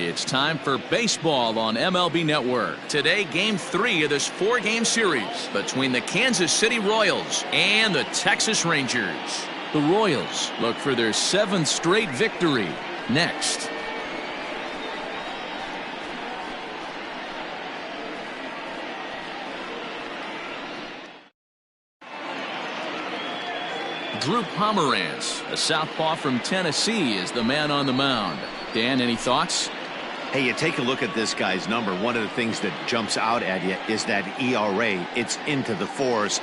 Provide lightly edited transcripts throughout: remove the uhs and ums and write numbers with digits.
It's time for baseball on MLB Network. Today, Game 3 of this 4-game series between the Kansas City Royals and the Texas Rangers. The Royals look for their 7th straight victory next. Drew Pomeranz, a southpaw from Tennessee, is the man on the mound. Dan, any thoughts? Hey, you take a look at this guy's number. One of the things that jumps out at you is that ERA. It's into the 4s.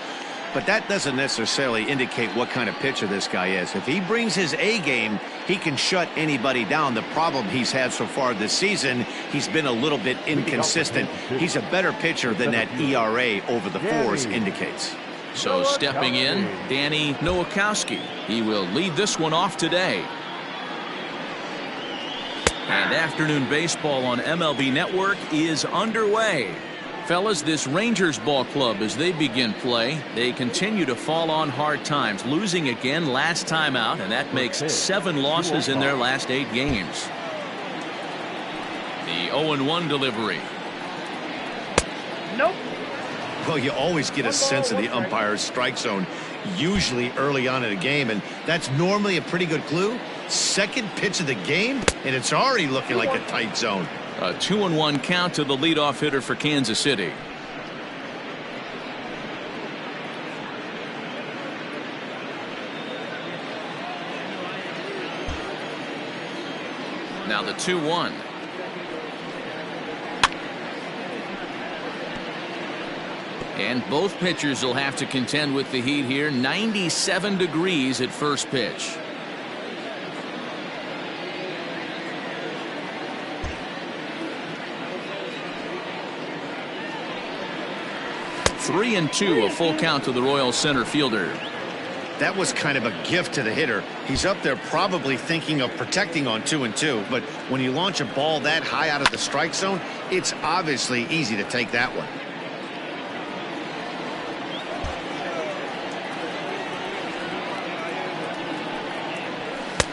But that doesn't necessarily indicate what kind of pitcher this guy is. If he brings his A game, he can shut anybody down. The problem he's had so far this season, he's been a little bit inconsistent. He's a better pitcher than that ERA over the 4s indicates. So stepping in, Danny Nowakowski. He will lead this one off today. And afternoon baseball on MLB Network is underway. Fellas, this Rangers ball club, as they begin play, they continue to fall on hard times, losing again last time out, and that makes 7 losses in their last 8 games. The 0-1 delivery. Nope. Well, you always get a sense of the umpire's strike zone, usually early on in a game, and that's normally a pretty good clue. Second pitch of the game, and it's already looking like a tight zone. A 2-1 count to the leadoff hitter for Kansas City. Now the 2-1. And both pitchers will have to contend with the heat here. 97 degrees at first pitch. Three and 2, a full count to the Royals center fielder. That was kind of a gift to the hitter. He's up there probably thinking of protecting on 2-2, but when you launch a ball that high out of the strike zone, it's obviously easy to take that one.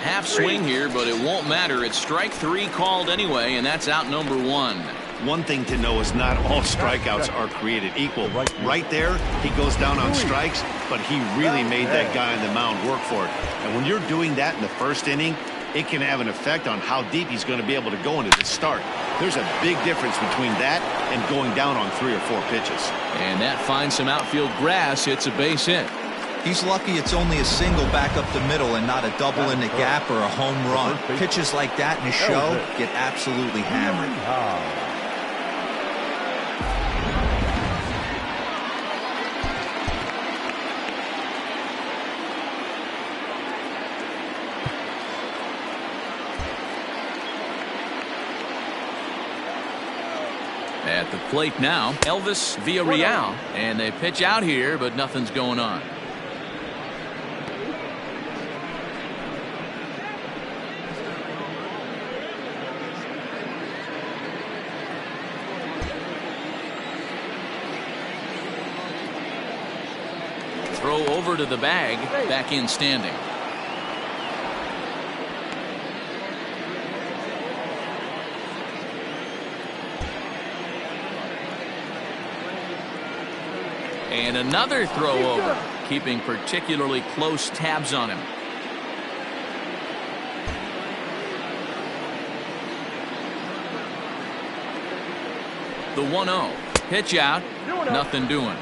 Half swing here, but it won't matter. It's strike 3 called anyway, and that's out number 1. One thing to know is not all strikeouts are created equal. Right there, he goes down on strikes, but he really made that guy on the mound work for it. And when you're doing that in the first inning, it can have an effect on how deep he's going to be able to go into the start. There's a big difference between that and going down on 3 or 4 pitches. And that finds some outfield grass. It's a base hit. He's lucky it's only a single back up the middle and not a double in the gap or a home run. Pitches like that in a show get absolutely hammered. At the plate now, Elvis Villarreal, and they pitch out here, but nothing's going on. Throw over to the bag, back in standing. And another throw over, keeping particularly close tabs on him. The 1-0. Pitch out, nothing doing.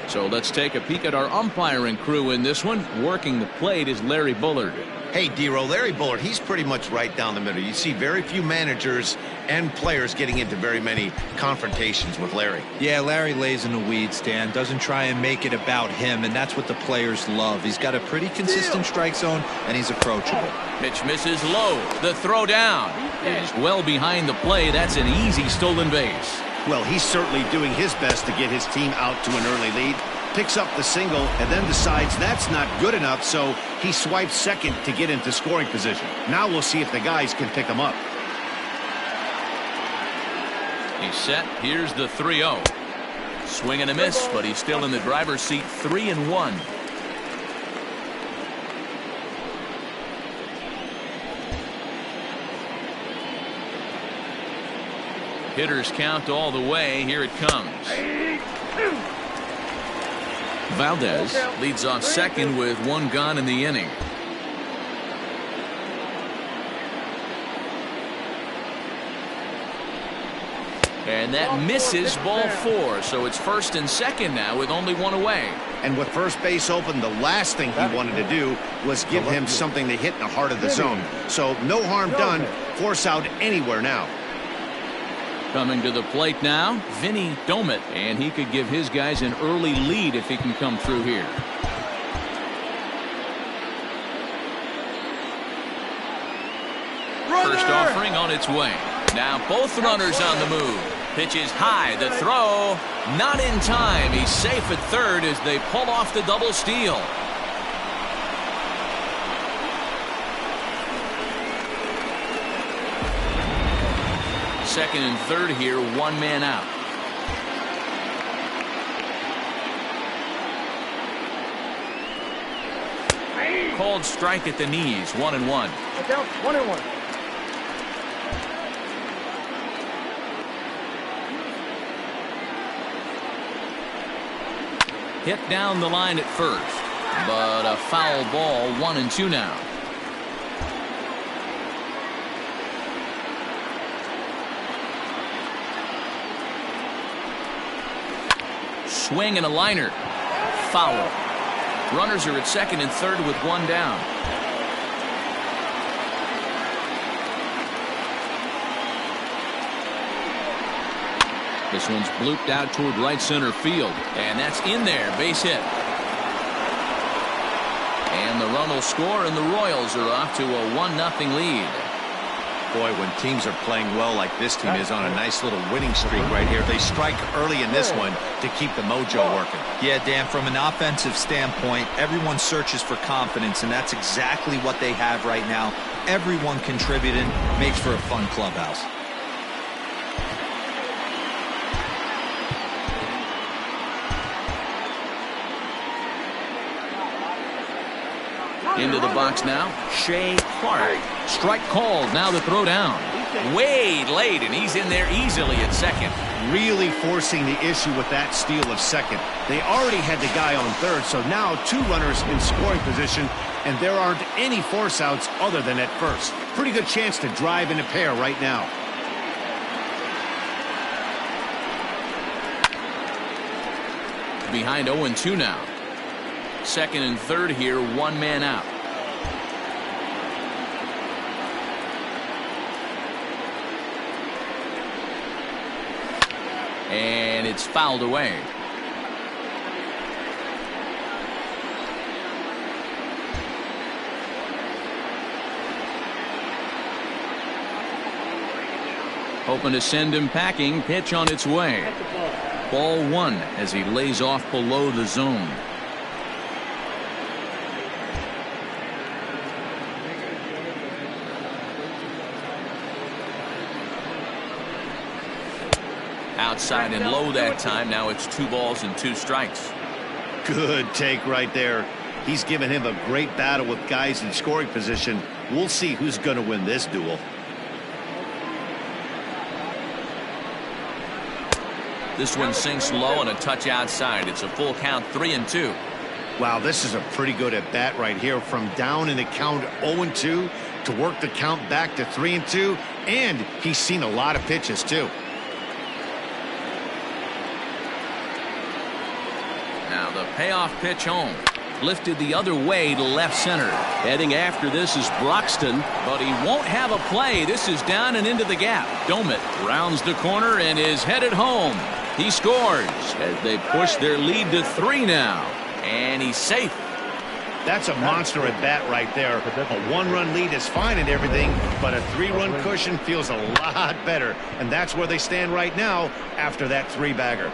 So let's take a peek at our umpiring crew in this one. Working the plate is Larry Bullard. Hey, D-Row, Larry Bullard, he's pretty much right down the middle. You see very few managers and players getting into very many confrontations with Larry. Yeah, Larry lays in the weeds, Dan. Doesn't try and make it about him, and that's what the players love. He's got a pretty consistent strike zone, and he's approachable. Pitch misses low. The throw down is well behind the play. That's an easy stolen base. Well, he's certainly doing his best to get his team out to an early lead. Picks up the single and then decides that's not good enough, so he swipes second to get into scoring position. Now we'll see if the guys can pick him up. He's set. Here's the 3-0. Swing and a miss, but he's still in the driver's seat. 3-1. Hitters count all the way. Here it comes. Valdez leads off second with one gone in the inning. And that misses ball 4. So it's first and second now with only one away. And with first base open, the last thing he wanted to do was give him something to hit in the heart of the zone. So no harm done. Force out anywhere now. Coming to the plate now, Vinny Domit, and he could give his guys an early lead if he can come through here. First offering on its way. Now both runners on the move. Pitch is high. The throw not in time. He's safe at third as they pull off the double steal. Second and third here, one man out. Called strike at the knees, 1-1. 1-1. Hit down the line at first, but a foul ball, 1-2 now. Swing and a liner. Foul. Runners are at second and third with one down. This one's blooped out toward right center field, and that's in there. Base hit. And the run will score, and the Royals are off to a 1-0 lead. Boy, when teams are playing well like this team is on a nice little winning streak right here, they strike early in this one to keep the mojo working. Yeah, Dan, from an offensive standpoint, everyone searches for confidence, and that's exactly what they have right now. Everyone contributing makes for a fun clubhouse. Into the box now, Shea Clark. Strike called, now the throw down. Way late, and he's in there easily at second. Really forcing the issue with that steal of second. They already had the guy on third, so now two runners in scoring position, and there aren't any force outs other than at first. Pretty good chance to drive in a pair right now. Behind 0-2 now. Second and third here, one man out. And it's fouled away. Hoping to send him packing. Pitch on its way. Ball 1 as he lays off below the zone. Outside and low that time. Now it's 2 balls and 2 strikes. Good take right there. He's given him a great battle with guys in scoring position. We'll see who's going to win this duel. This one sinks low and a touch outside. It's a full count, 3-2. Wow, this is a pretty good at bat right here. From down in the count 0-2 to work the count back to 3-2, and he's seen a lot of pitches too. Now the payoff pitch home. Lifted the other way to left center. Heading after this is Broxton, but he won't have a play. This is down and into the gap. Domit rounds the corner and is headed home. He scores as they push their lead to 3 now. And he's safe. That's a monster at bat right there. A 1-run lead is fine and everything, but a 3-run cushion feels a lot better. And that's where they stand right now after that 3-bagger.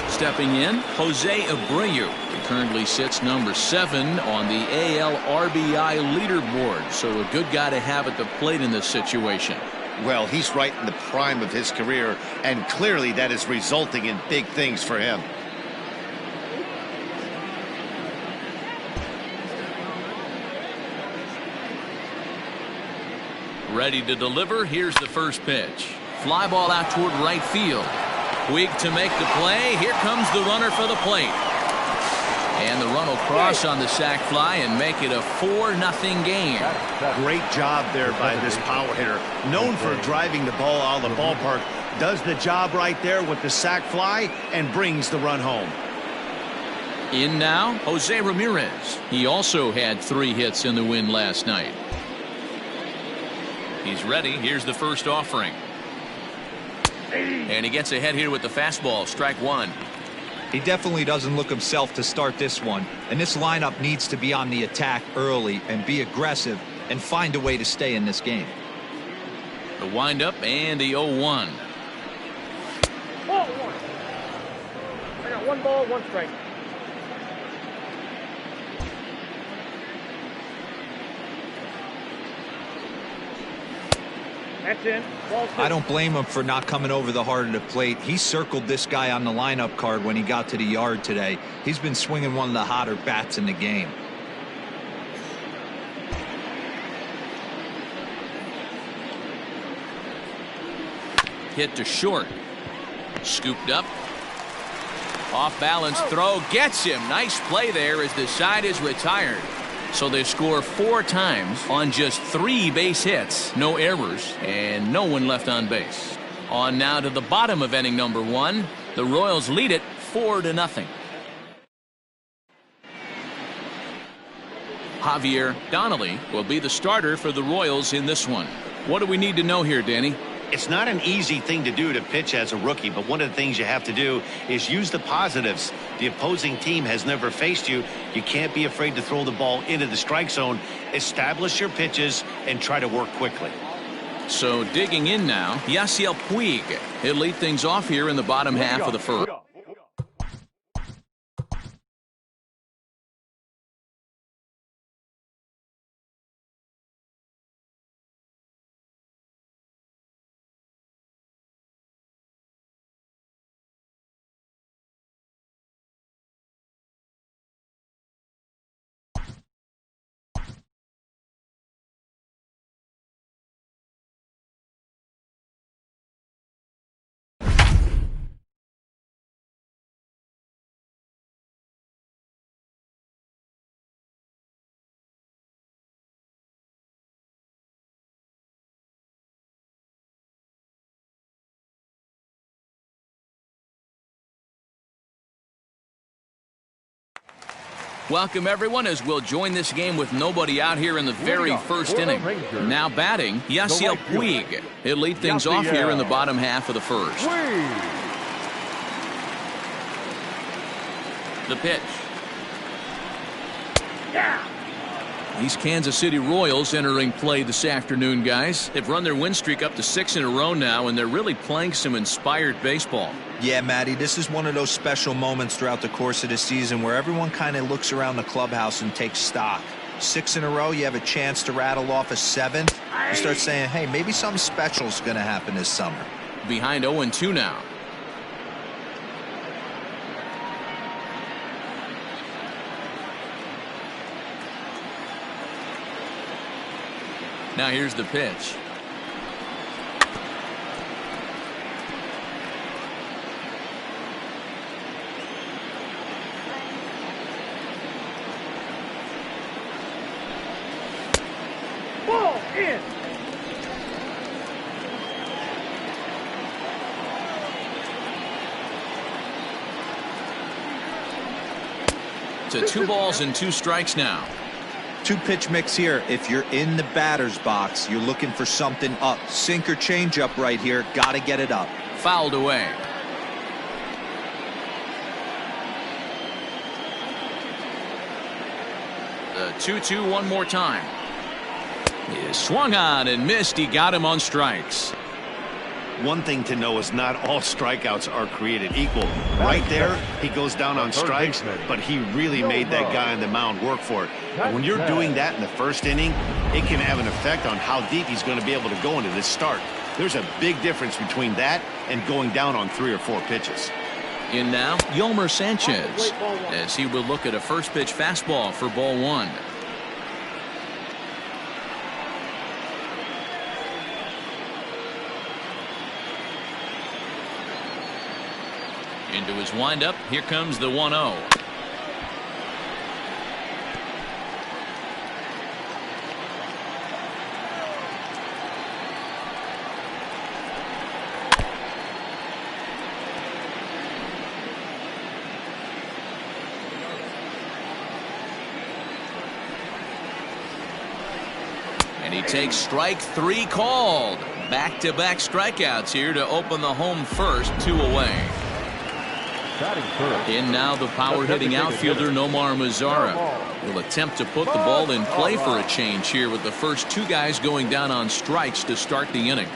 Stepping in, Jose Abreu. He currently sits number 7 on the AL RBI leaderboard. So a good guy to have at the plate in this situation. Well, he's right in the prime of his career, and clearly that is resulting in big things for him. Ready to deliver. Here's the first pitch. Fly ball out toward right field. Puig to make the play. Here comes the runner for the plate. And the run will cross on the sac fly and make it a 4-0 game. Great job there by this power hitter. Known for driving the ball out of the ballpark. Does the job right there with the sac fly and brings the run home. In now, Jose Ramirez. He also had 3 hits in the win last night. He's ready. Here's the first offering. And he gets ahead here with the fastball. Strike 1. He definitely doesn't look himself to start this one. And this lineup needs to be on the attack early and be aggressive and find a way to stay in this game. The windup and the 0-1. Ball 1. I got 1 ball, 1 strike. That's in. I don't blame him for not coming over the heart of the plate. He circled this guy on the lineup card when he got to the yard today. He's been swinging one of the hotter bats in the game. Hit to short. Scooped up. Off balance throw. Gets him. Nice play there as the side is retired. So they score 4 times on just 3 base hits, no errors, and no one left on base. On now to the bottom of inning number 1. The Royals lead it 4-0. Javier Donnelly will be the starter for the Royals in this one. What do we need to know here, Danny? It's not an easy thing to do to pitch as a rookie, but one of the things you have to do is use the positives. The opposing team has never faced you. You can't be afraid to throw the ball into the strike zone. Establish your pitches and try to work quickly. So digging in now, Yasiel Puig. He'll lead things off here in the bottom half of the first. Welcome, everyone, as we'll join this game with nobody out here in the very first inning. Now batting, Yasiel Puig. He'll lead things off here in the bottom half of the first. The pitch. These Kansas City Royals entering play this afternoon, guys. They've run their win streak up to 6 in a row now, and they're really playing some inspired baseball. Yeah, Matty, this is one of those special moments throughout the course of the season where everyone kind of looks around the clubhouse and takes stock. 6 in a row, you have a chance to rattle off a 7th. You start saying, hey, maybe something special is going to happen this summer. Behind 0-2 now. Now here's the pitch. Ball in. To 2 balls and 2 strikes now. 2-pitch mix here. If you're in the batter's box, you're looking for something up. Sink or change up right here. Got to get it up. Fouled away. The 2-2 one more time. He swung on and missed. He got him on strikes. One thing to know is not all strikeouts are created equal. Right there, he goes down on strikes, but he really made that guy on the mound work for it. And when you're doing that in the first inning, it can have an effect on how deep he's going to be able to go into this start. There's a big difference between that and going down on 3 or 4 pitches. In now, Yolmer Sanchez, as he will look at a first pitch fastball for ball 1. Into his windup. Here comes the 1-0. And he takes strike 3 called. Back-to-back strikeouts here to open the home first, 2 away. In now the power-hitting outfielder Nomar Mazara will attempt to put the ball in play for a change here with the first 2 guys going down on strikes to start the inning.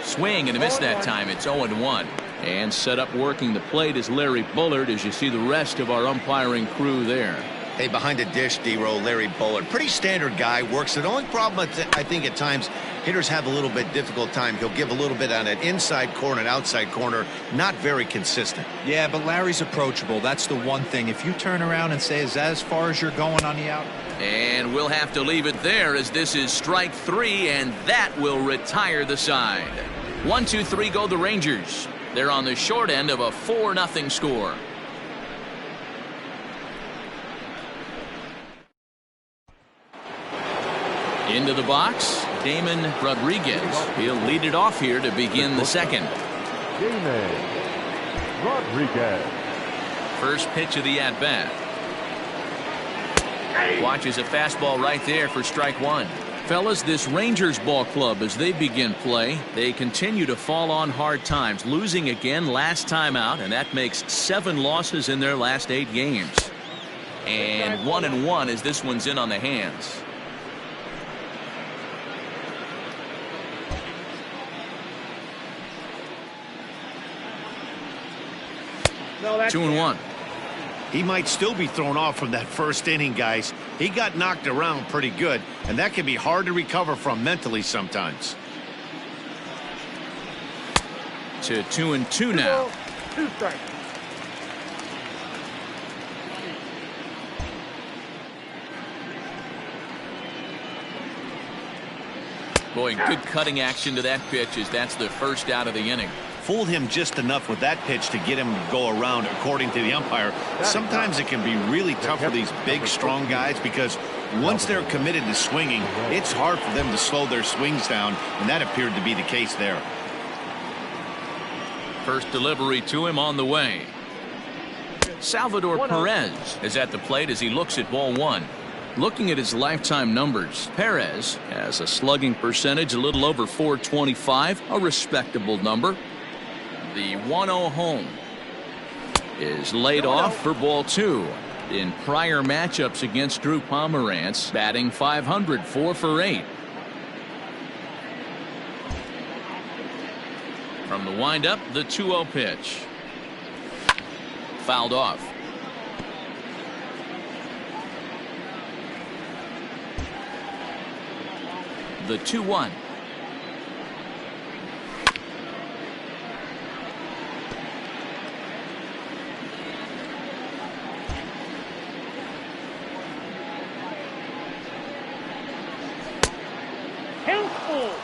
Swing and a miss that time. It's 0-1. And set up working the plate is Larry Bullard as you see the rest of our umpiring crew there. Hey, behind the dish, D-Row, Larry Bullard. Pretty standard guy, works. The only problem, I think, at times, hitters have a little bit difficult time. He'll give a little bit on an inside corner and outside corner. Not very consistent. Yeah, but Larry's approachable. That's the one thing. If you turn around and say, is that as far as you're going on the out? And we'll have to leave it there as this is strike 3, and that will retire the side. 1-2-3 go the Rangers. They're on the short end of a 4-0 score. Into the box, Damon Rodriguez. He'll lead it off here to begin the second. Damon Rodriguez. First pitch of the at-bat. Watches a fastball right there for strike 1. Fellas, this Rangers ball club, as they begin play, they continue to fall on hard times, losing again last time out, and that makes 7 losses in their last 8 games. And 1-1 as this one's in on the hands. No, that's 2-1. He might still be thrown off from that first inning, guys. He got knocked around pretty good, and that can be hard to recover from mentally sometimes. To 2-2 now. 2 strikes. Boy, good cutting action to that pitch as that's the first out of the inning. Fooled him just enough with that pitch to get him to go around, according to the umpire. Sometimes it can be really tough for these big, strong guys because once they're committed to swinging, it's hard for them to slow their swings down, and that appeared to be the case there. First delivery to him on the way. Salvador Perez is at the plate as he looks at ball 1. Looking at his lifetime numbers, Perez has a slugging percentage a little over .425, a respectable number. The 1-0 home is laid off for ball 2. In prior matchups against Drew Pomerantz, batting .500, 4 for 8. From the windup, the 2-0 pitch. Fouled off. The 2-1.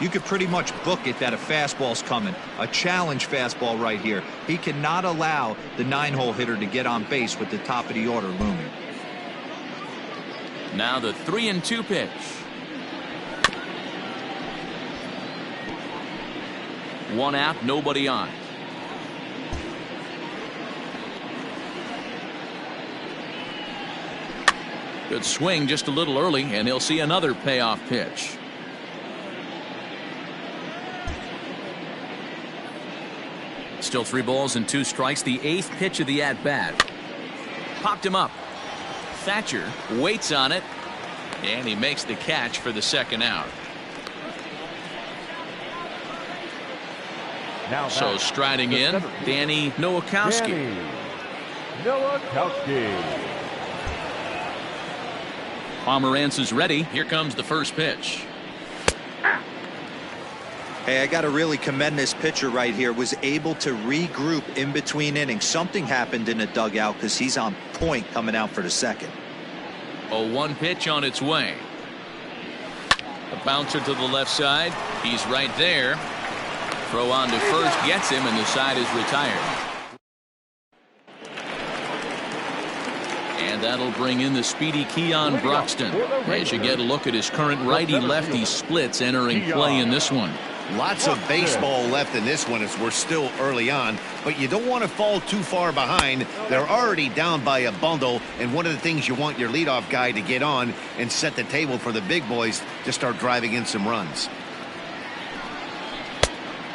You could pretty much book it that a fastball's coming. A challenge fastball right here. He cannot allow the 9-hole hitter to get on base with the top of the order looming. Now the 3-2 pitch. One out, nobody on. Good swing just a little early, and he'll see another payoff pitch. Still 3 balls and 2 strikes. The 8th pitch of the at-bat. Popped him up. Thatcher waits on it, and he makes the catch for the second out. So striding in, Danny Nowakowski. Pomerantz is ready. Here comes the first pitch. Hey, I got to really commend this pitcher right here. Was able to regroup in between innings. Something happened in the dugout because he's on point coming out for the second. A 1 pitch on its way. A bouncer to the left side. He's right there. Throw on to first gets him, and the side is retired. And that'll bring in the speedy Keon Broxton as you get a look at his current righty-lefty splits entering play in this one. Lots of baseball left in this one as we're still early on, but you don't want to fall too far behind. They're already down by a bundle, and one of the things you want your leadoff guy to get on and set the table for the big boys to start driving in some runs.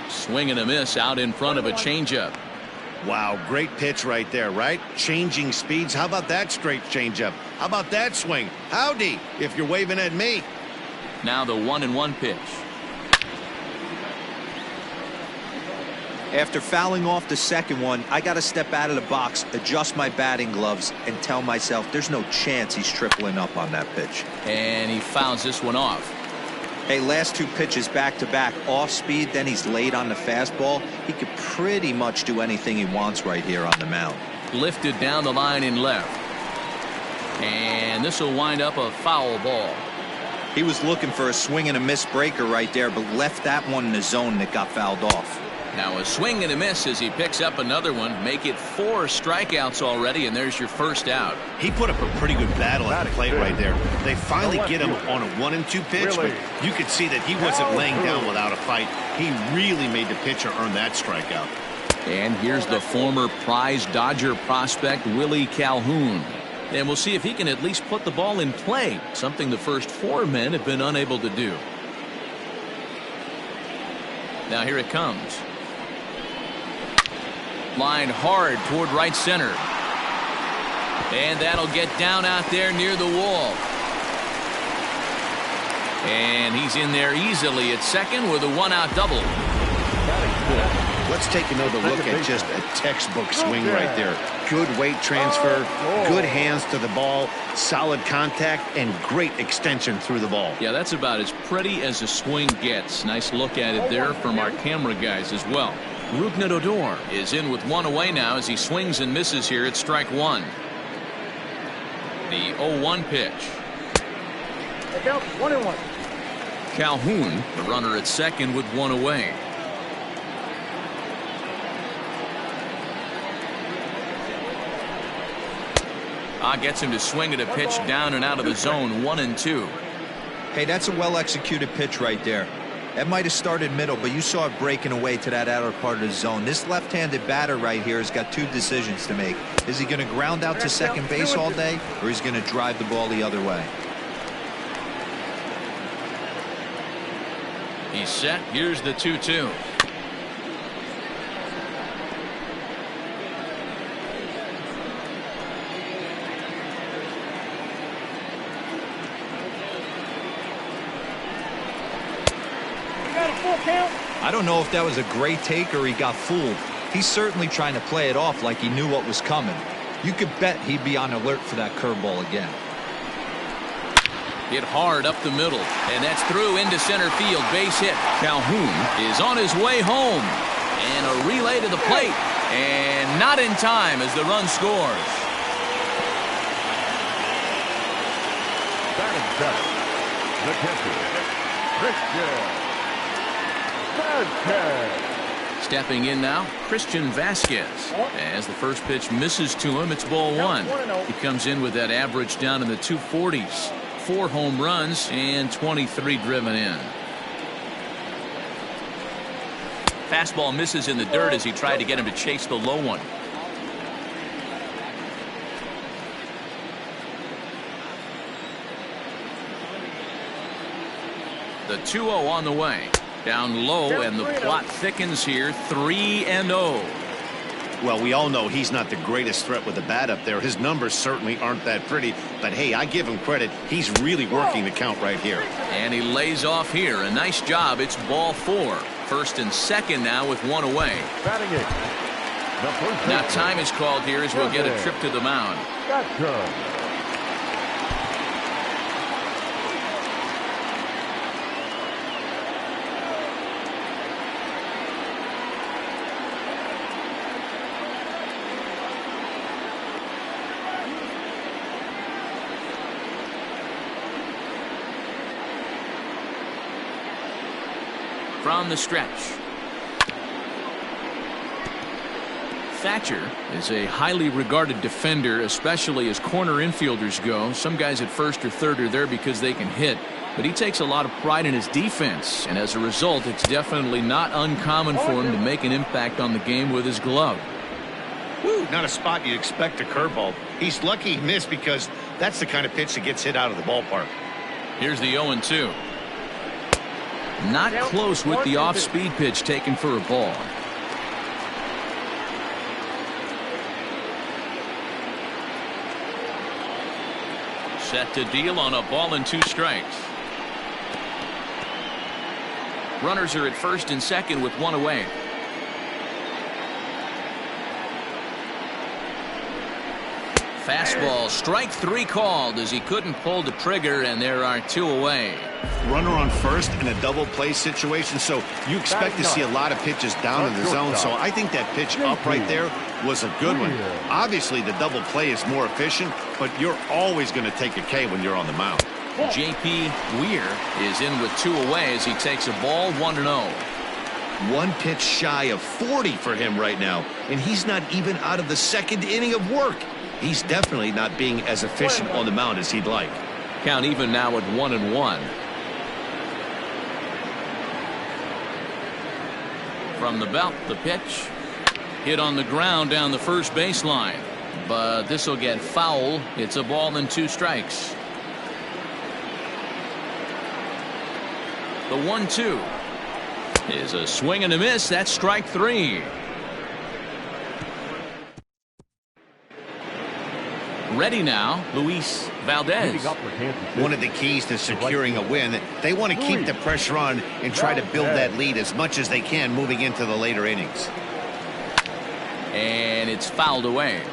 Swing and a miss out in front of a changeup. Wow, great pitch right there, right? Changing speeds. How about that straight changeup? How about that swing? Howdy, if you're waving at me. Now the 1-1 pitch. After fouling off the second one, I got to step out of the box, adjust my batting gloves, and tell myself there's no chance he's tripling up on that pitch. And he fouls this one off. Hey, last two pitches back-to-back, off speed, then he's late on the fastball. He could pretty much do anything he wants right here on the mound. Lifted down the line in left. And this will wind up a foul ball. He was looking for a swing and a miss breaker right there, but left that one in the zone that got fouled off. Now a swing and a miss as he picks up another one. Make it 4 strikeouts already, and there's your first out. He put up a pretty good battle at the plate right there. They finally get him on a 1-2 pitch, but you could see that he wasn't laying down without a fight. He really made the pitcher earn that strikeout. And here's the former prize Dodger prospect Willie Calhoun. And we'll see if he can at least put the ball in play, something the first 4 men have been unable to do. Now here it comes. Line hard toward right center. And that'll get down out there near the wall. And he's in there easily at second with a 1-out double. Let's take another look at just a textbook swing right there. Good weight transfer, good hands to the ball, solid contact, and great extension through the ball. Yeah, that's about as pretty as a swing gets. Nice look at it there from our camera guys as well. Rougned Odor is in with 1 away now as he swings and misses here at strike 1. The 0-1 pitch. Look out, 1-1. Calhoun, the runner at second with 1 away. Gets him to swing at a pitch down and out of the zone, 1-2. Hey, that's a well-executed pitch right there. That might have started middle, but you saw it breaking away to that outer part of the zone. This left-handed batter right here has got 2 decisions to make. Is he going to ground out to second base all day, or is he going to drive the ball the other way? He's set. Here's the 2-2. I don't know if that was a great take or he got fooled. He's certainly trying to play it off like he knew what was coming. You could bet he'd be on alert for that curveball again. Hit hard up the middle, and that's through into center field. Base hit. Calhoun is on his way home. And a relay to the plate. And not in time as the run scores. Batting seventh, the catcher, Christian. Stepping in now, Christian Vasquez. As the first pitch misses to him, it's ball 1. He comes in with that average down in the 240s. 4 home runs and 23 driven in. Fastball misses in the dirt as he tried to get him to chase the low one. The 2-0 on the way. Down low, and the plot thickens here. 3-0. Well, we all know he's not the greatest threat with the bat up there. His numbers certainly aren't that pretty, but hey, I give him credit. He's really working the count right here. And he lays off here. A nice job. It's ball 4. First and second now with 1 away. Now time is called here as we'll get a trip to the mound. From the stretch. Thatcher is a highly regarded defender, especially as corner infielders go. Some guys at first or third are there because they can hit, but he takes a lot of pride in his defense, and as a result, it's definitely not uncommon for him to make an impact on the game with his glove. Woo, not a spot you'd expect a curveball. He's lucky he missed because that's the kind of pitch that gets hit out of the ballpark. Here's the 0-2. Not close with the off-speed pitch taken for a ball. Set to deal on a ball and 2 strikes. Runners are at first and second with 1 away. Fastball, strike 3 called as he couldn't pull the trigger, and there are 2 away. Runner on first in a double play situation, so you expect to see a lot of pitches down in the zone. So I think that pitch up right there was a good one. Obviously, the double play is more efficient, but you're always going to take a K when you're on the mound. J.P. Weir is in with 2 away as he takes a ball 1-0. 1 pitch shy of 40 for him right now, and he's not even out of the 2nd inning of work. He's definitely not being as efficient on the mound as he'd like. Count even now at 1-1. From the belt, the pitch. Hit on the ground down the first baseline. But this will get foul. It's a ball and 2 strikes. The 1-2 is a swing and a miss. That's strike 3. Ready now, Luis Valdez. One of the keys to securing a win, they want to keep the pressure on and try to build that lead as much as they can moving into the later innings. And it's fouled away.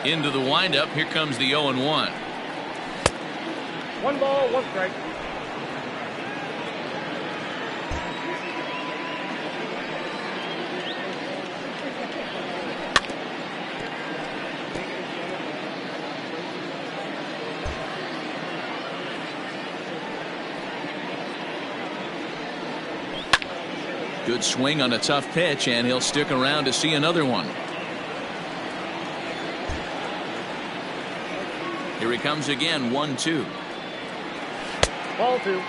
Into the windup, here comes the 0-1. 1 ball, 1 strike. Good swing on a tough pitch, and he'll stick around to see another one. Here he comes again, 1-2. Ball 2.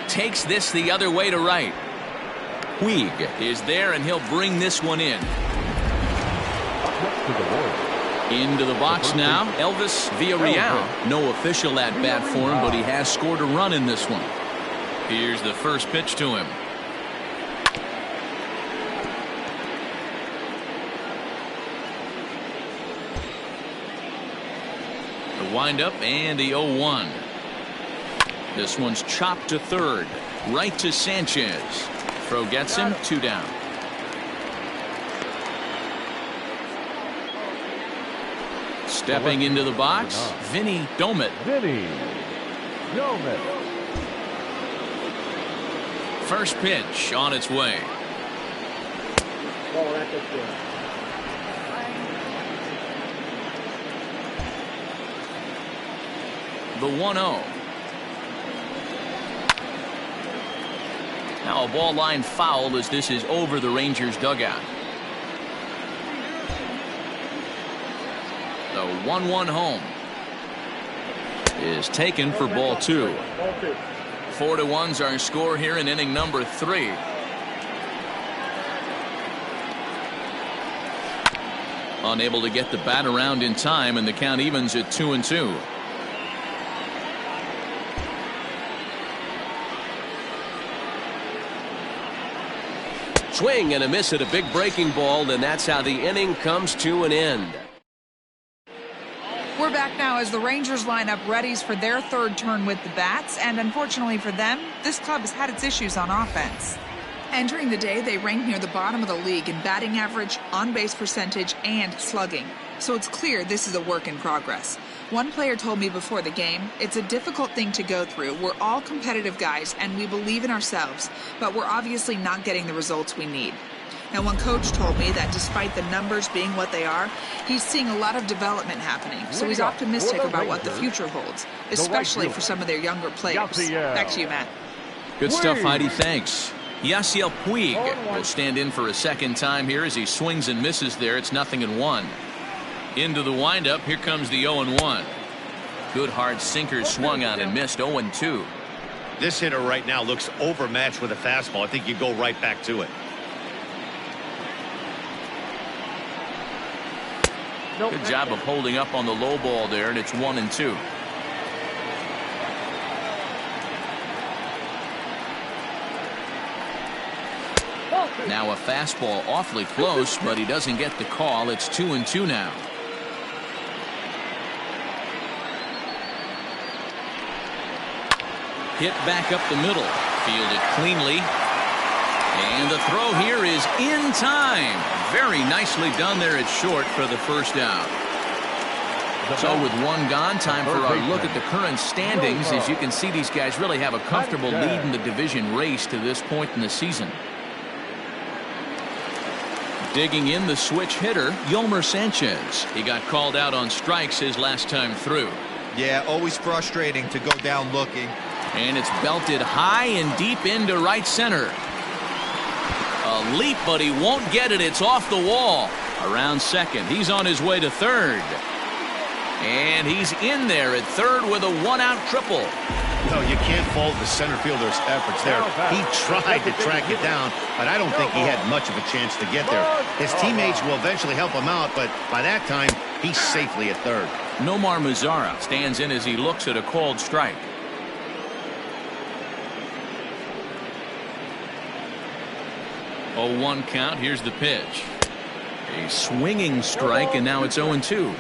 Takes this the other way to right. Puig is there, and he'll bring this one in. Into the box now, Elvis Villarreal. No official at bat for him, but he has scored a run in this one. Here's the first pitch to him. The windup and the 0-1. This one's chopped to third. Right to Sanchez. Throw gets him, 2 down. Stepping into the box, Vinny Domit. First pitch on its way. Oh, that looks good. The 1-0. Now a ball line foul as this is over the Rangers dugout. The 1-1 home is taken for ball 2. 4-1's our score here in inning number 3. Unable to get the bat around in time, and the count evens at 2-2. Swing and a miss at a big breaking ball, and that's how the inning comes to an end. We're back now as the Rangers line up readies for their 3rd turn with the bats, and unfortunately for them, this club has had its issues on offense. Entering the day, they rank near the bottom of the league in batting average, on-base percentage, and slugging. So it's clear this is a work in progress. One player told me before the game, it's a difficult thing to go through. We're all competitive guys, and we believe in ourselves, but we're obviously not getting the results we need. Now, one coach told me that despite the numbers being what they are, he's seeing a lot of development happening. So he's optimistic about what the future holds, especially for some of their younger players. Back to you, Matt. Good stuff, Heidi. Thanks. Yasiel Puig will stand in for a second time here as he swings and misses there. It's 0-1. Into the windup. Here comes the 0-1. Good hard sinker swung on and missed. 0-2. This hitter right now looks overmatched with a fastball. I think you go right back to it. Good job of holding up on the low ball there, and it's 1-2. Now a fastball awfully close, but he doesn't get the call. It's 2-2 now. Hit back up the middle. Fielded cleanly. And the throw here is in time. Very nicely done there at short for the first out. So with one gone, time for our look at the current standings. As you can see, these guys really have a comfortable lead in the division race to this point in the season. Digging in the switch hitter, Yolmer Sanchez. He got called out on strikes his last time through. Yeah, always frustrating to go down looking. And it's belted high and deep into right center. A leap, but he won't get it. It's off the wall. Around second. He's on his way to third. And he's in there at third with a one-out triple. No, you can't fault the center fielder's efforts there. He tried to track it down, but I don't think he had much of a chance to get there. His teammates will eventually help him out, but by that time, he's safely at third. Nomar Mazara stands in as he looks at a called strike. A 1 count. Here's the pitch. A swinging strike, and now it's 0-2.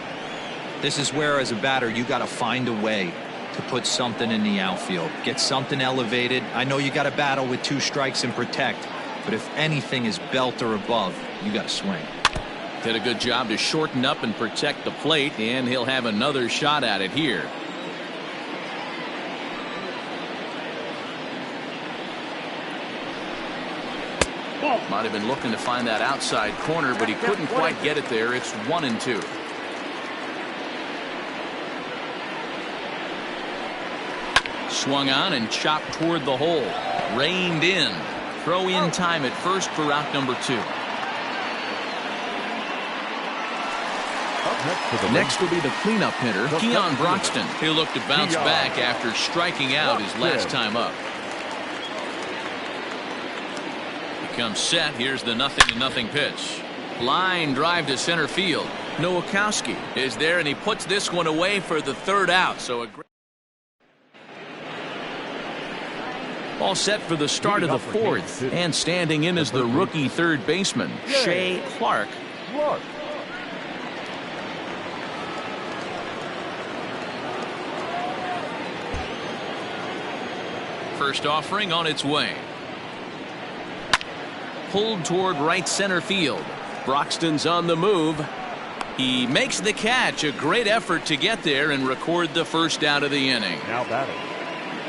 This is where, as a batter, you got to find a way to put something in the outfield. Get something elevated. I know you got to battle with 2 strikes and protect, but if anything is belt or above, you got to swing. Did a good job to shorten up and protect the plate, and he'll have another shot at it here. Might have been looking to find that outside corner, but he couldn't quite get it there. It's 1-2. Swung on and chopped toward the hole. Reined in. Throw in time at first for out number 2. Next will be the cleanup hitter, Keon Broxton. He'll look to bounce back after striking out his last time up. He comes set. Here's the 0-0 pitch. Line drive to center field. Nowakowski is there, and he puts this one away for the third out. So a great all set for the start of the fourth, and standing in as the rookie third baseman, Shea Clark. First offering on its way. Pulled toward right center field. Broxton's on the move. He makes the catch. A great effort to get there and record the first out of the inning. Now batting,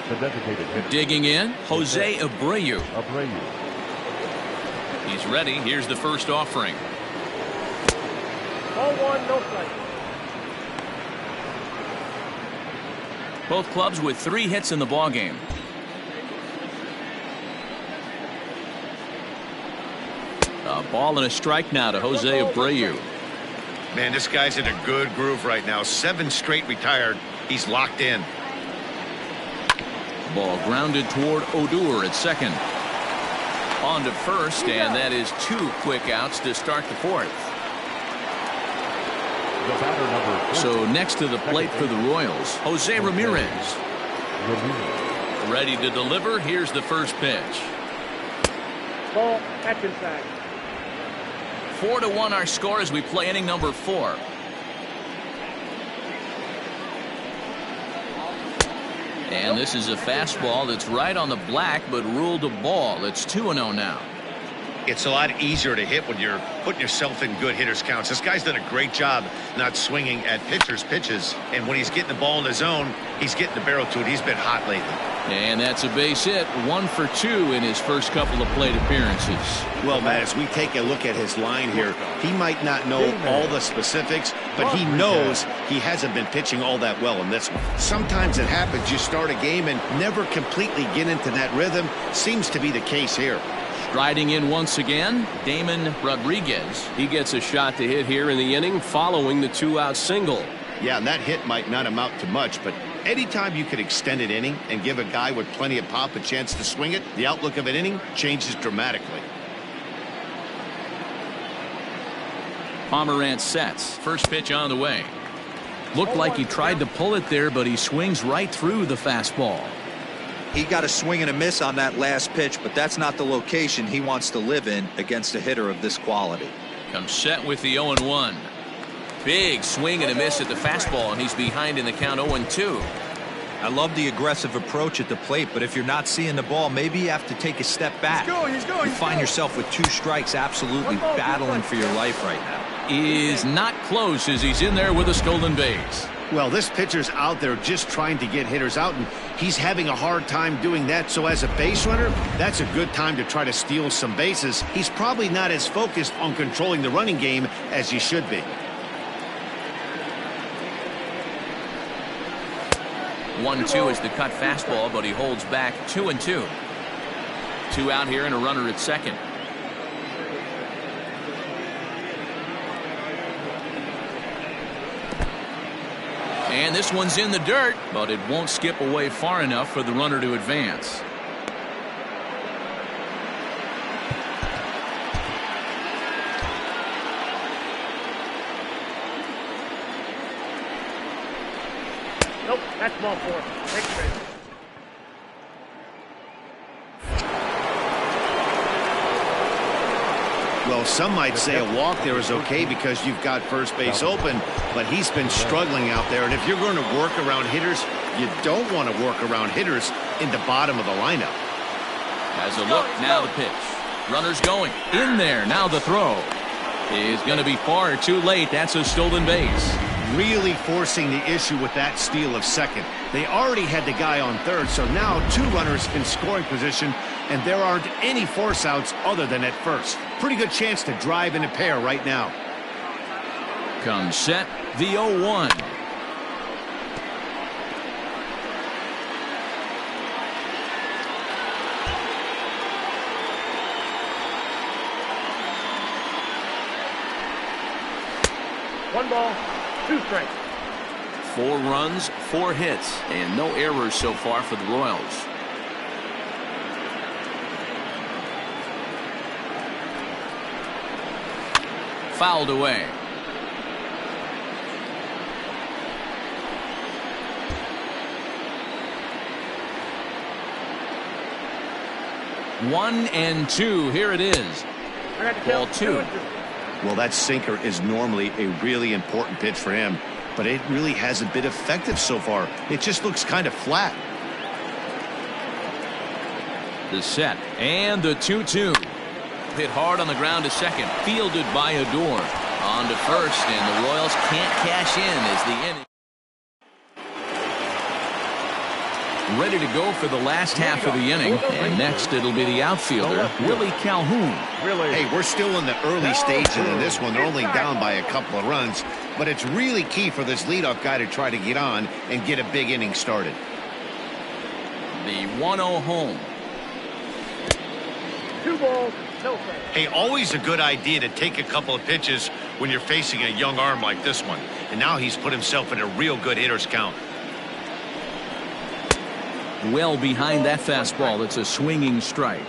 the designated hitter. Digging in, Jose Abreu. Abreu. He's ready. Here's the first offering. Ball 1, no strike. Both clubs with 3 hits in the ballgame. A ball and a strike now to Jose Abreu. Man, this guy's in a good groove right now. 7 straight retired. He's locked in. Ball grounded toward Odor at second. On to first, and that is 2 quick outs to start the fourth. The batter number 4. So next to the plate for the Royals, Jose Ramirez. Ready to deliver. Here's the first pitch. Ball, catch inside. 4-1 our score as we play inning number 4. And this is a fastball that's right on the black, but ruled a ball. It's 2-0 now. It's a lot easier to hit when you're putting yourself in good hitters counts. This guy's done a great job not swinging at pitchers' pitches. And when he's getting the ball in the zone, he's getting the barrel to it. He's been hot lately. And that's a base hit. 1 for 2 in his first couple of plate appearances. Well, Matt, as we take a look at his line here, he might not know all the specifics, but he knows he hasn't been pitching all that well in this one. Sometimes it happens. You start a game and never completely get into that rhythm. Seems to be the case here. Striding in once again, Damon Rodriguez. He gets a shot to hit here in the inning following the 2-out single. Yeah, and that hit might not amount to much, but anytime you can extend an inning and give a guy with plenty of pop a chance to swing it, the outlook of an inning changes dramatically. Pomerantz sets. First pitch on the way. Looked like he tried to pull it there, but he swings right through the fastball. He got a swing and a miss on that last pitch, but that's not the location he wants to live in against a hitter of this quality. Comes set with the 0-1. Big swing and a miss at the fastball, and he's behind in the count 0-2. I love the aggressive approach at the plate, but if you're not seeing the ball, maybe you have to take a step back. You find yourself with 2 strikes absolutely battling for your life right now. Is not close as he's in there with a stolen base. Well, this pitcher's out there just trying to get hitters out, and he's having a hard time doing that. So as a base runner, that's a good time to try to steal some bases. He's probably not as focused on controlling the running game as he should be. 1-2 is the cut fastball, but he holds back 2-2. 2 out here and a runner at second. And this one's in the dirt, but it won't skip away far enough for the runner to advance. Nope, that's ball 4. Next base. Well, some might say a walk there is okay because you've got first base open, but he's been struggling out there. And if you're going to work around hitters, you don't want to work around hitters in the bottom of the lineup. Has a look, now the pitch. Runner's going in there. Now the throw is going to be far too late. That's a stolen base. Really forcing the issue with that steal of second. They already had the guy on third, so now 2 runners in scoring position, and there aren't any force outs other than at first. Pretty good chance to drive in a pair right now. Comes set, the 0-1. One ball, 2 strikes. 4 runs, 4 hits, and no errors so far for the Royals. Fouled away. One and 2. Here it is. I got the Ball count. 2. Well, that sinker is normally a really important pitch for him, but it really hasn't been effective so far. It just looks kind of flat. The set and the 2-2. Hit hard on the ground to second. Fielded by Adore. On to first, and the Royals can't cash in as the inning. Ready to go for the last half of the inning, and next it'll be the outfielder, Willie Calhoun. Hey, we're still in the early stages of this one. They're only down by a couple of runs, but it's really key for this leadoff guy to try to get on and get a big inning started. The 1-0 home. 2 balls, no strikes. Hey, always a good idea to take a couple of pitches when you're facing a young arm like this one. And now he's put himself in a real good hitter's count. Well behind that fastball. It's a swinging strike.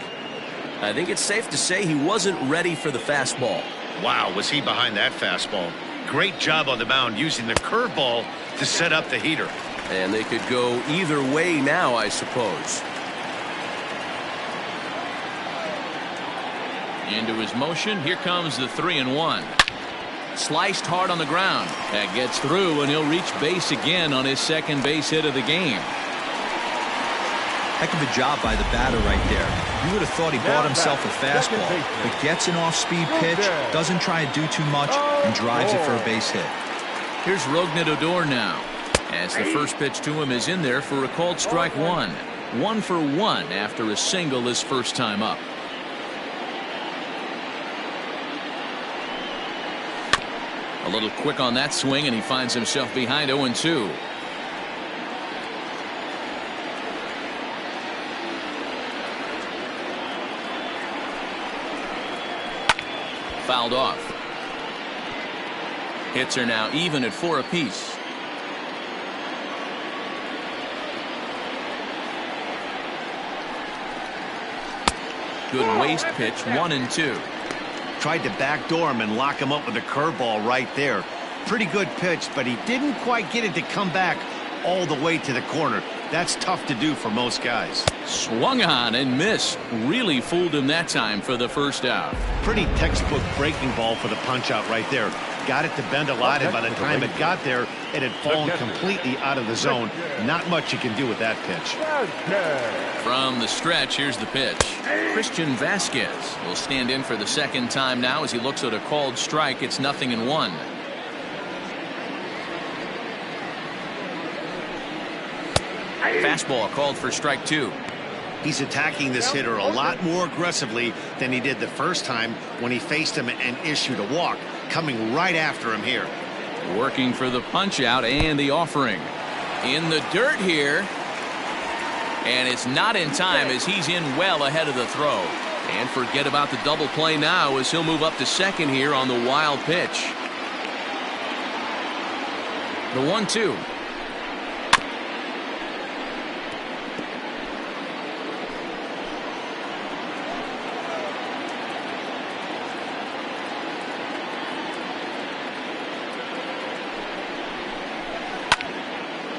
I think it's safe to say he wasn't ready for the fastball. Wow, was he behind that fastball. Great job on the mound using the curveball to set up the heater. And they could go either way now, I suppose. Into his motion. Here comes the 3-1. Sliced hard on the ground. That gets through, and he'll reach base again on his second base hit of the game. Heck of a job by the batter right there. You would have thought he bought himself a fastball, but gets an off-speed pitch, doesn't try to do too much, and drives it for a base hit. Here's Rougned Odor now, as the first pitch to him is in there for a called strike one. 1 for 1 after a single his first time up. A little quick on that swing, and he finds himself behind 0-2. Fouled off. Hits are now even at 4 apiece. Good waist pitch, 1-2. Tried to backdoor him and lock him up with a curveball right there. Pretty good pitch, but he didn't quite get it to come back all the way to the corner. That's tough to do for most guys. Swung on and missed. Really fooled him that time for the first out. Pretty textbook breaking ball for the punch out right there. Got it to bend a lot, and by the time it got there, it had fallen completely out of the zone. Not much you can do with that pitch. From the stretch, here's the pitch. Christian Vasquez will stand in for the second time now as he looks at a called strike. It's 0-1. Fastball called for strike 2. He's attacking this hitter a lot more aggressively than he did the first time when he faced him and issued a walk. Coming right after him here. Working for the punch out and the offering. In the dirt here. And it's not in time as he's in well ahead of the throw. And forget about the double play now as he'll move up to second here on the wild pitch. The 1-2.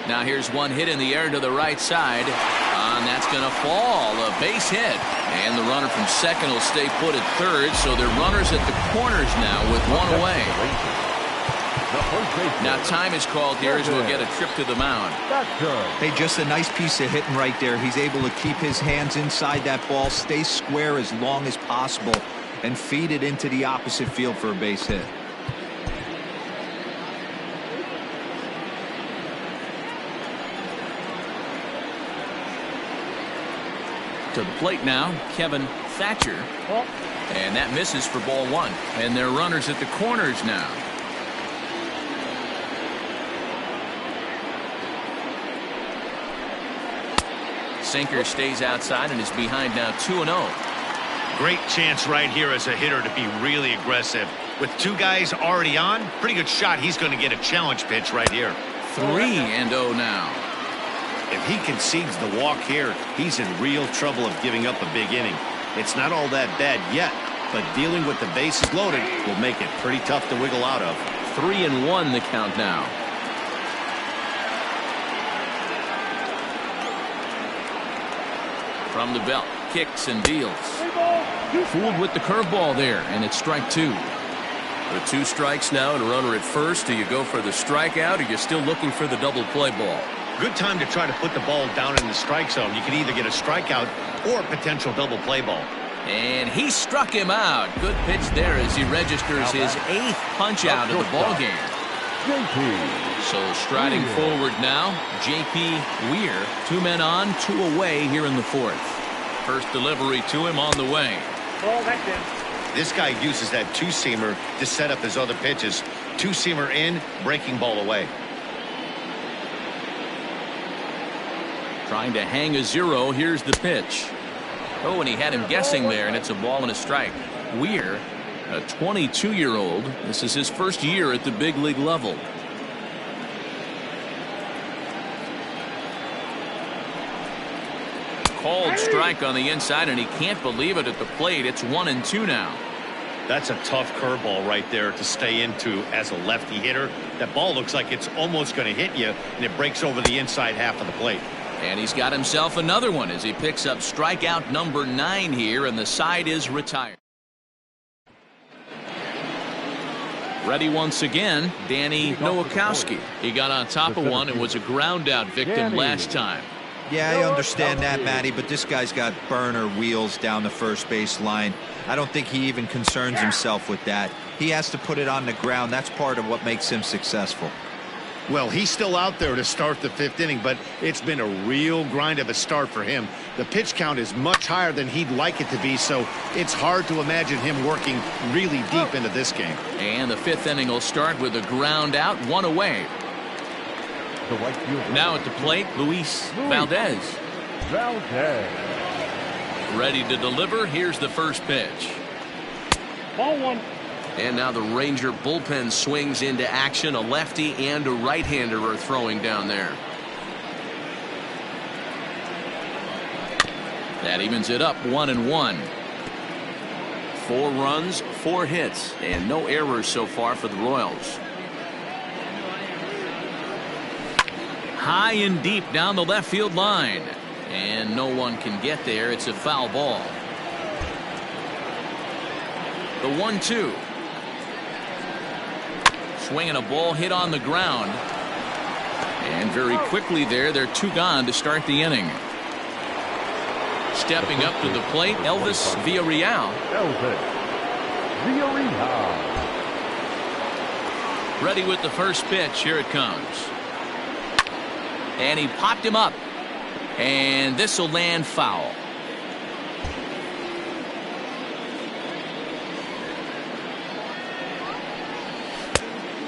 Now here's one hit in the air to the right side. And that's going to fall. A base hit. And the runner from second will stay put at third. So they're runners at the corners now with one away. Now time is called here as we'll get a trip to the mound. Hey, just a nice piece of hitting right there. He's able to keep his hands inside that ball, stay square as long as possible, and feed it into the opposite field for a base hit. To the plate now, Kevin Thatcher. And that misses for ball 1. And they're runners at the corners now. Sinker stays outside and is behind now 2-0. Great chance right here as a hitter to be really aggressive. With 2 guys already on, pretty good shot. He's going to get a challenge pitch right here. 3-0 now. If he concedes the walk here, he's in real trouble of giving up a big inning. It's not all that bad yet, but dealing with the bases loaded will make it pretty tough to wiggle out of. 3-1 the count now. From the belt, kicks and deals. Fooled with the curveball there, and it's strike 2. With 2 strikes now and a runner at first, do you go for the strikeout, or you're still looking for the double play ball? Good time to try to put the ball down in the strike zone. You can either get a strikeout or a potential double play ball. And he struck him out. Good pitch there as he registers his 8th punch out of the ball game. So striding forward now, J.P. Weir. 2 men on, 2 away here in the 4th. First delivery to him on the way. This guy uses that 2-seamer to set up his other pitches. 2-seamer in, breaking ball away. Trying to hang a 0. Here's the pitch. Oh, and he had him guessing there, and it's a ball and a strike. Weir, a 22-year-old. This is his first year at the big league level. Called strike on the inside, and he can't believe it at the plate. It's 1-2 now. That's a tough curveball right there to stay into as a lefty hitter. That ball looks like it's almost going to hit you, and it breaks over the inside half of the plate. And he's got himself another one as he picks up strikeout number 9 here, and the side is retired. Ready once again, Danny Nowakowski. He got on top of one and was a ground out victim last time. Yeah, I understand that, Matty, but this guy's got burner wheels down the first base line. I don't think he even concerns himself with that. He has to put it on the ground. That's part of what makes him successful. Well, he's still out there to start the 5th inning, but it's been a real grind of a start for him. The pitch count is much higher than he'd like it to be, so it's hard to imagine him working really deep into this game. And the 5th inning will start with a ground out, 1 away. The right fielder. Now at the plate, Luis Valdez. Ready to deliver. Here's the first pitch. Ball 1. And now the Ranger bullpen swings into action. A lefty and a right-hander are throwing down there. That evens it up, 1-1. 4 runs, 4 hits, and no errors so far for the Royals. High and deep down the left field line. And no one can get there. It's a foul ball. The 1-2. Swinging a ball hit on the ground. And very quickly there, they're 2 gone to start the inning. Stepping up to the plate, Elvis Villarreal. Ready with the first pitch. Here it comes. And he popped him up. And this will land foul.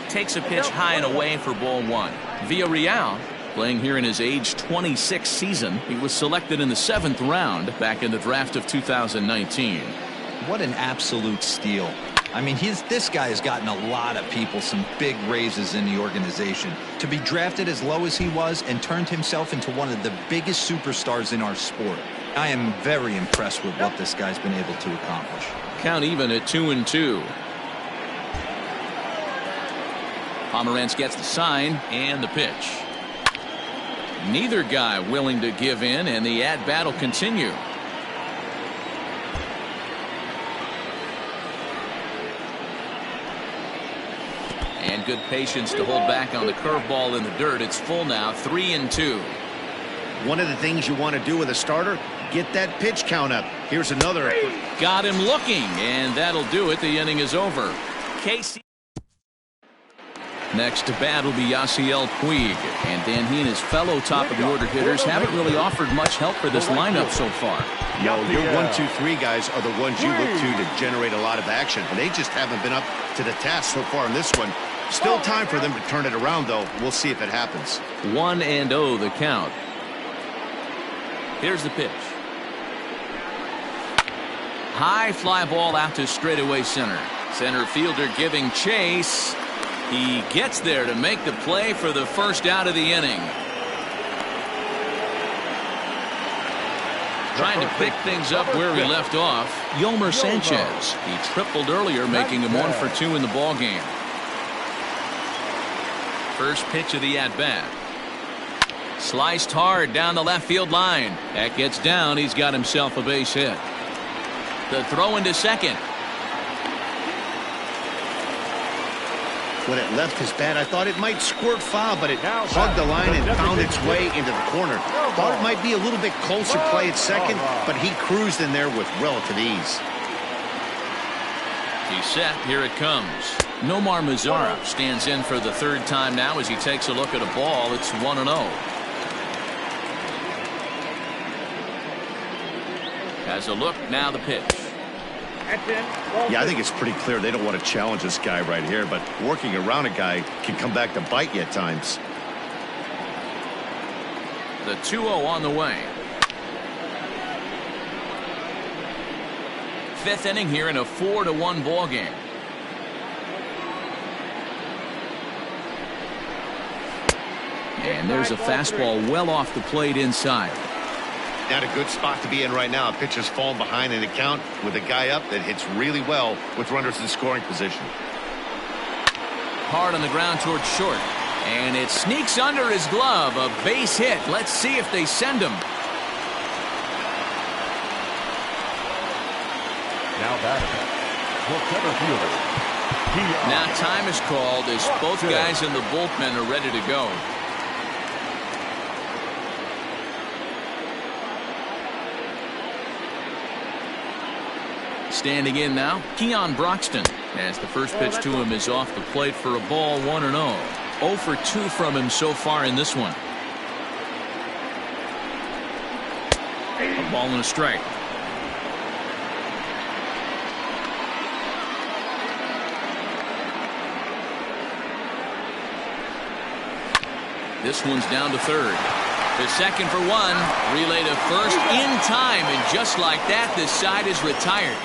Takes a pitch high and away for ball 1. Villarreal, playing here in his age 26 season. He was selected in the 7th round back in the draft of 2019. What an absolute steal. I mean, this guy has gotten a lot of people some big raises in the organization. To be drafted as low as he was and turned himself into one of the biggest superstars in our sport. I am very impressed with what this guy's been able to accomplish. Count even at 2-2. Pomerantz gets the sign and the pitch. Neither guy willing to give in, and the at-bat will continue. And good patience to hold back on the curveball in the dirt. It's full now, 3-2. One of the things you want to do with a starter, get that pitch count up. Here's another. Got him looking, and that'll do it. The inning is over. Casey. Next to bat will be Yasiel Puig, and Dan, he and his fellow top-of-the-order hitters haven't really offered much help for this lineup so far. No, your 1-2-3 guys are the ones you look to generate a lot of action, and they just haven't been up to the task so far in this one. Still time for them to turn it around, though. We'll see if it happens. 1-0 the count. Here's the pitch. High fly ball out to straightaway center. Center fielder giving chase. He gets there to make the play for the first out of the inning. Trying to pick things up where he left off, Yolmer Sanchez. He tripled earlier, making him 1 for 2 in the ballgame. First pitch of the at-bat. Sliced hard down the left field line. That gets down. He's got himself a base hit. The throw into second. When it left his bat, I thought it might squirt foul, but it hugged the line and found its way into the corner. Thought it might be a little bit closer play at second, but he cruised in there with relative ease. He's set. Here it comes. Nomar Mazara stands in for the 3rd time now as he takes a look at a ball. It's 1-0. Has a look. Now the pitch. Yeah, I think it's pretty clear they don't want to challenge this guy right here, but working around a guy can come back to bite you at times. The 2-0 on the way. 5th inning here in a 4-1 ball game. And there's a fastball well off the plate inside. Not a good spot to be in right now. Pitcher's falling behind in the count with a guy up that hits really well with runners in scoring position. Hard on the ground towards short. And it sneaks under his glove. A base hit. Let's see if they send him. Now batting. For center fielder. Now time is called as both guys in the bullpen are ready to go. Standing in now, Keon Broxton, as the first pitch to him is off the plate for a ball, 1-0. 0 for 2 from him so far in this one. A ball and a strike. This one's down to third. The second for 1. Relay to first in time, and just like that, this side is retired.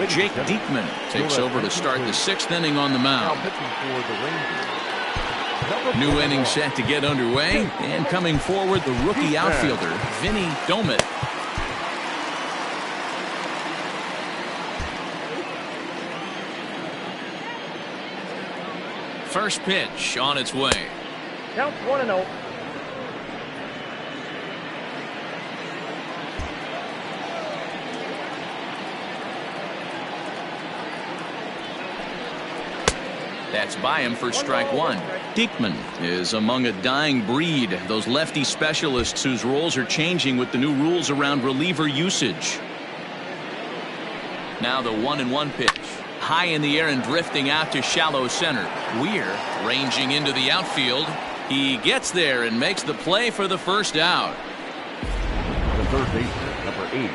Jake Diekman takes over to start the 6th inning on the mound. New inning set to get underway, and coming forward, the rookie outfielder, Vinny Domit. First pitch on its way. Count 1-0. That's by him for strike 1. Diekman is among a dying breed, those lefty specialists whose roles are changing with the new rules around reliever usage. Now the 1-1 pitch. High in the air and drifting out to shallow center. Weir ranging into the outfield. He gets there and makes the play for the first out. The third baseman, number 8.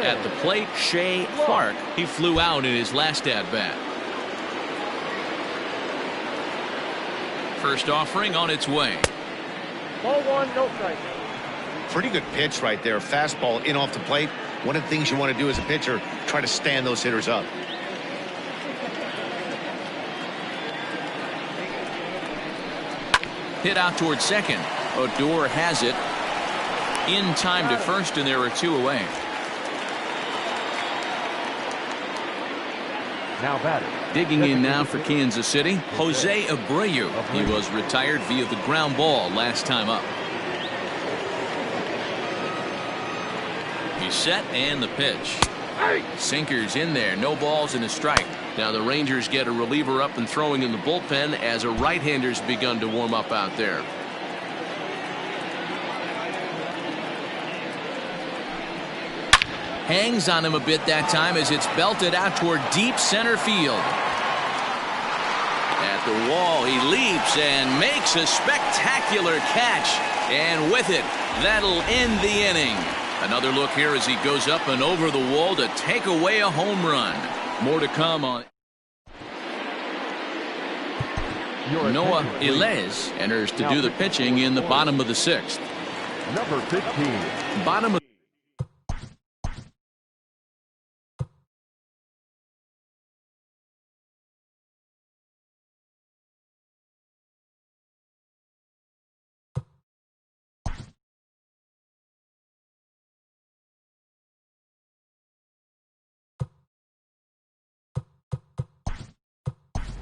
At the plate, Shea Clark. He flew out in his last at-bat. First offering on its way. Ball 1, no strike. Pretty good pitch right there. Fastball in off the plate. One of the things you want to do as a pitcher, try to stand those hitters up. Hit out towards second. Odor has it. In time to first, and there are 2 away. Now batting. Digging in now for Kansas City, Jose Abreu. He was retired via the ground ball last time up. He's set, and the pitch. Sinkers in there, no balls and a strike. Now the Rangers get a reliever up and throwing in the bullpen as a right-hander's begun to warm up out there. Hangs on him a bit that time as it's belted out toward deep center field. At the wall, he leaps and makes a spectacular catch. And with it, that'll end the inning. Another look here as he goes up and over the wall to take away a home run. More to come on. Noah Ilez enters to do the pitching in the bottom of the 6th. Number 15. Bottom of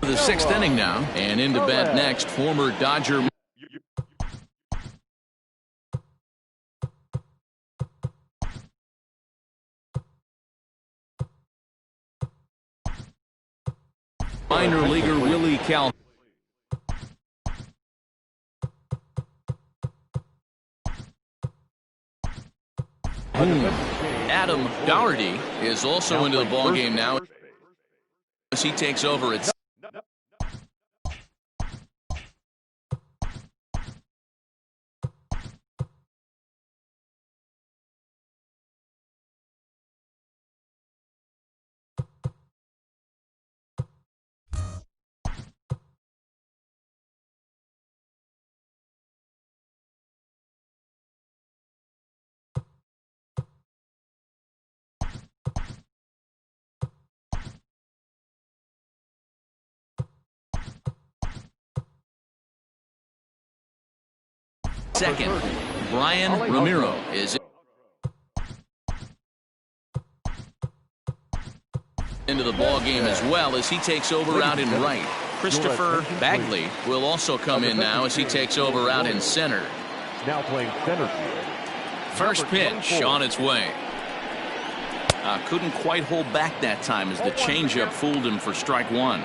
the 6th inning now, and into bat next, former Dodger minor leaguer Willie Cal. Adam Doherty is also into the ball game now as he takes over at second. Brian Ramiro is into the ball game as well as he takes over out in right. Christopher Bagley will also come in now as he takes over out in center. Now playing center field. First pitch on its way. Couldn't quite hold back that time as the changeup fooled him for strike 1.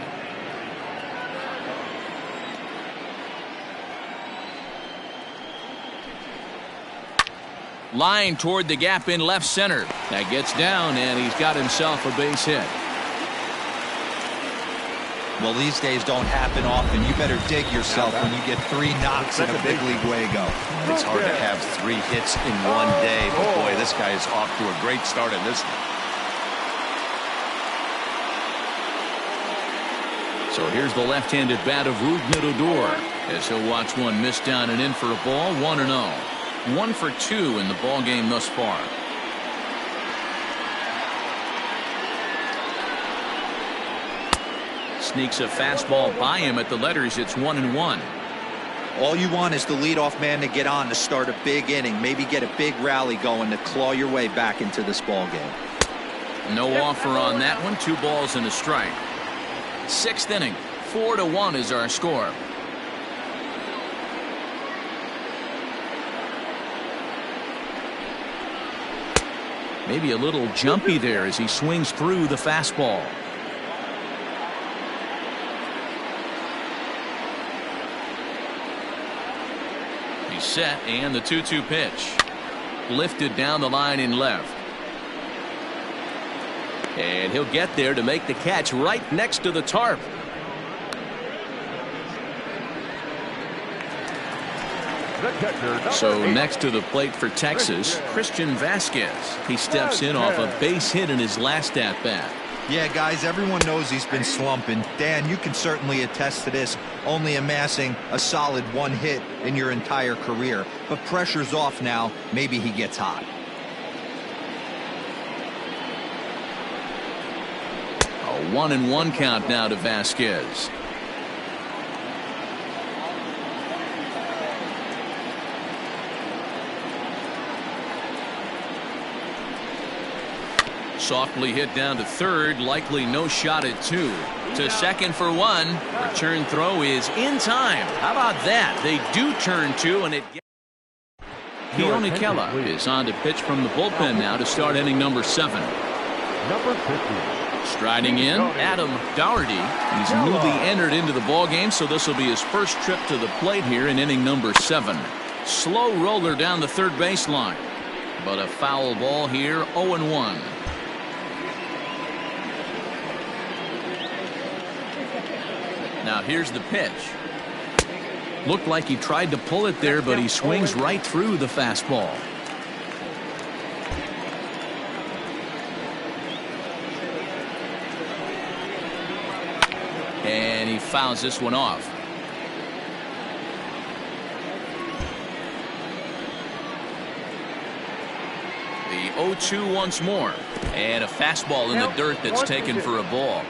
Line toward the gap in left center. That gets down, and he's got himself a base hit. Well, these days don't happen often. You better dig yourself when you get 3 knocks in a big league way go. It's hard to have 3 hits in one day, but boy, this guy is off to a great start in this one. So here's the left-handed bat of Rougned Odor as he'll watch one miss down and in for a ball. 1-0. 1 for 2 in the ball game thus far. Sneaks a fastball by him at the letters. It's 1-1. All you want is the leadoff man to get on to start a big inning, maybe get a big rally going to claw your way back into this ball game. No offer on that one. 2 balls and a strike. 6th inning. 4-1 is our score. Maybe a little jumpy there as he swings through the fastball. He's set, and the 2-2 pitch. Lifted down the line in left. And he'll get there to make the catch right next to the tarp. So next to the plate for Texas, Christian Vasquez. He steps in off a base hit in his last at-bat. Yeah, guys, everyone knows he's been slumping. Dan, you can certainly attest to this, only amassing a solid 1 hit in your entire career. But pressure's off now. Maybe he gets hot. A 1-1 count now to Vasquez. Softly hit down to third, likely no shot at 2. To second for 1. Return throw is in time. How about that? They do turn 2, and it gets. Keone Kela is on to pitch from the bullpen now to start inning number 7. Number 50. Striding in, Adam Dougherty. He's newly entered into the ballgame, so this will be his first trip to the plate here in inning number 7. Slow roller down the third baseline, but a foul ball here. 0-1. Now here's the pitch. Looked like he tried to pull it there, but he swings right through the fastball. And he fouls this one off. The 0-2 once more. And a fastball in the dirt that's taken for a ball.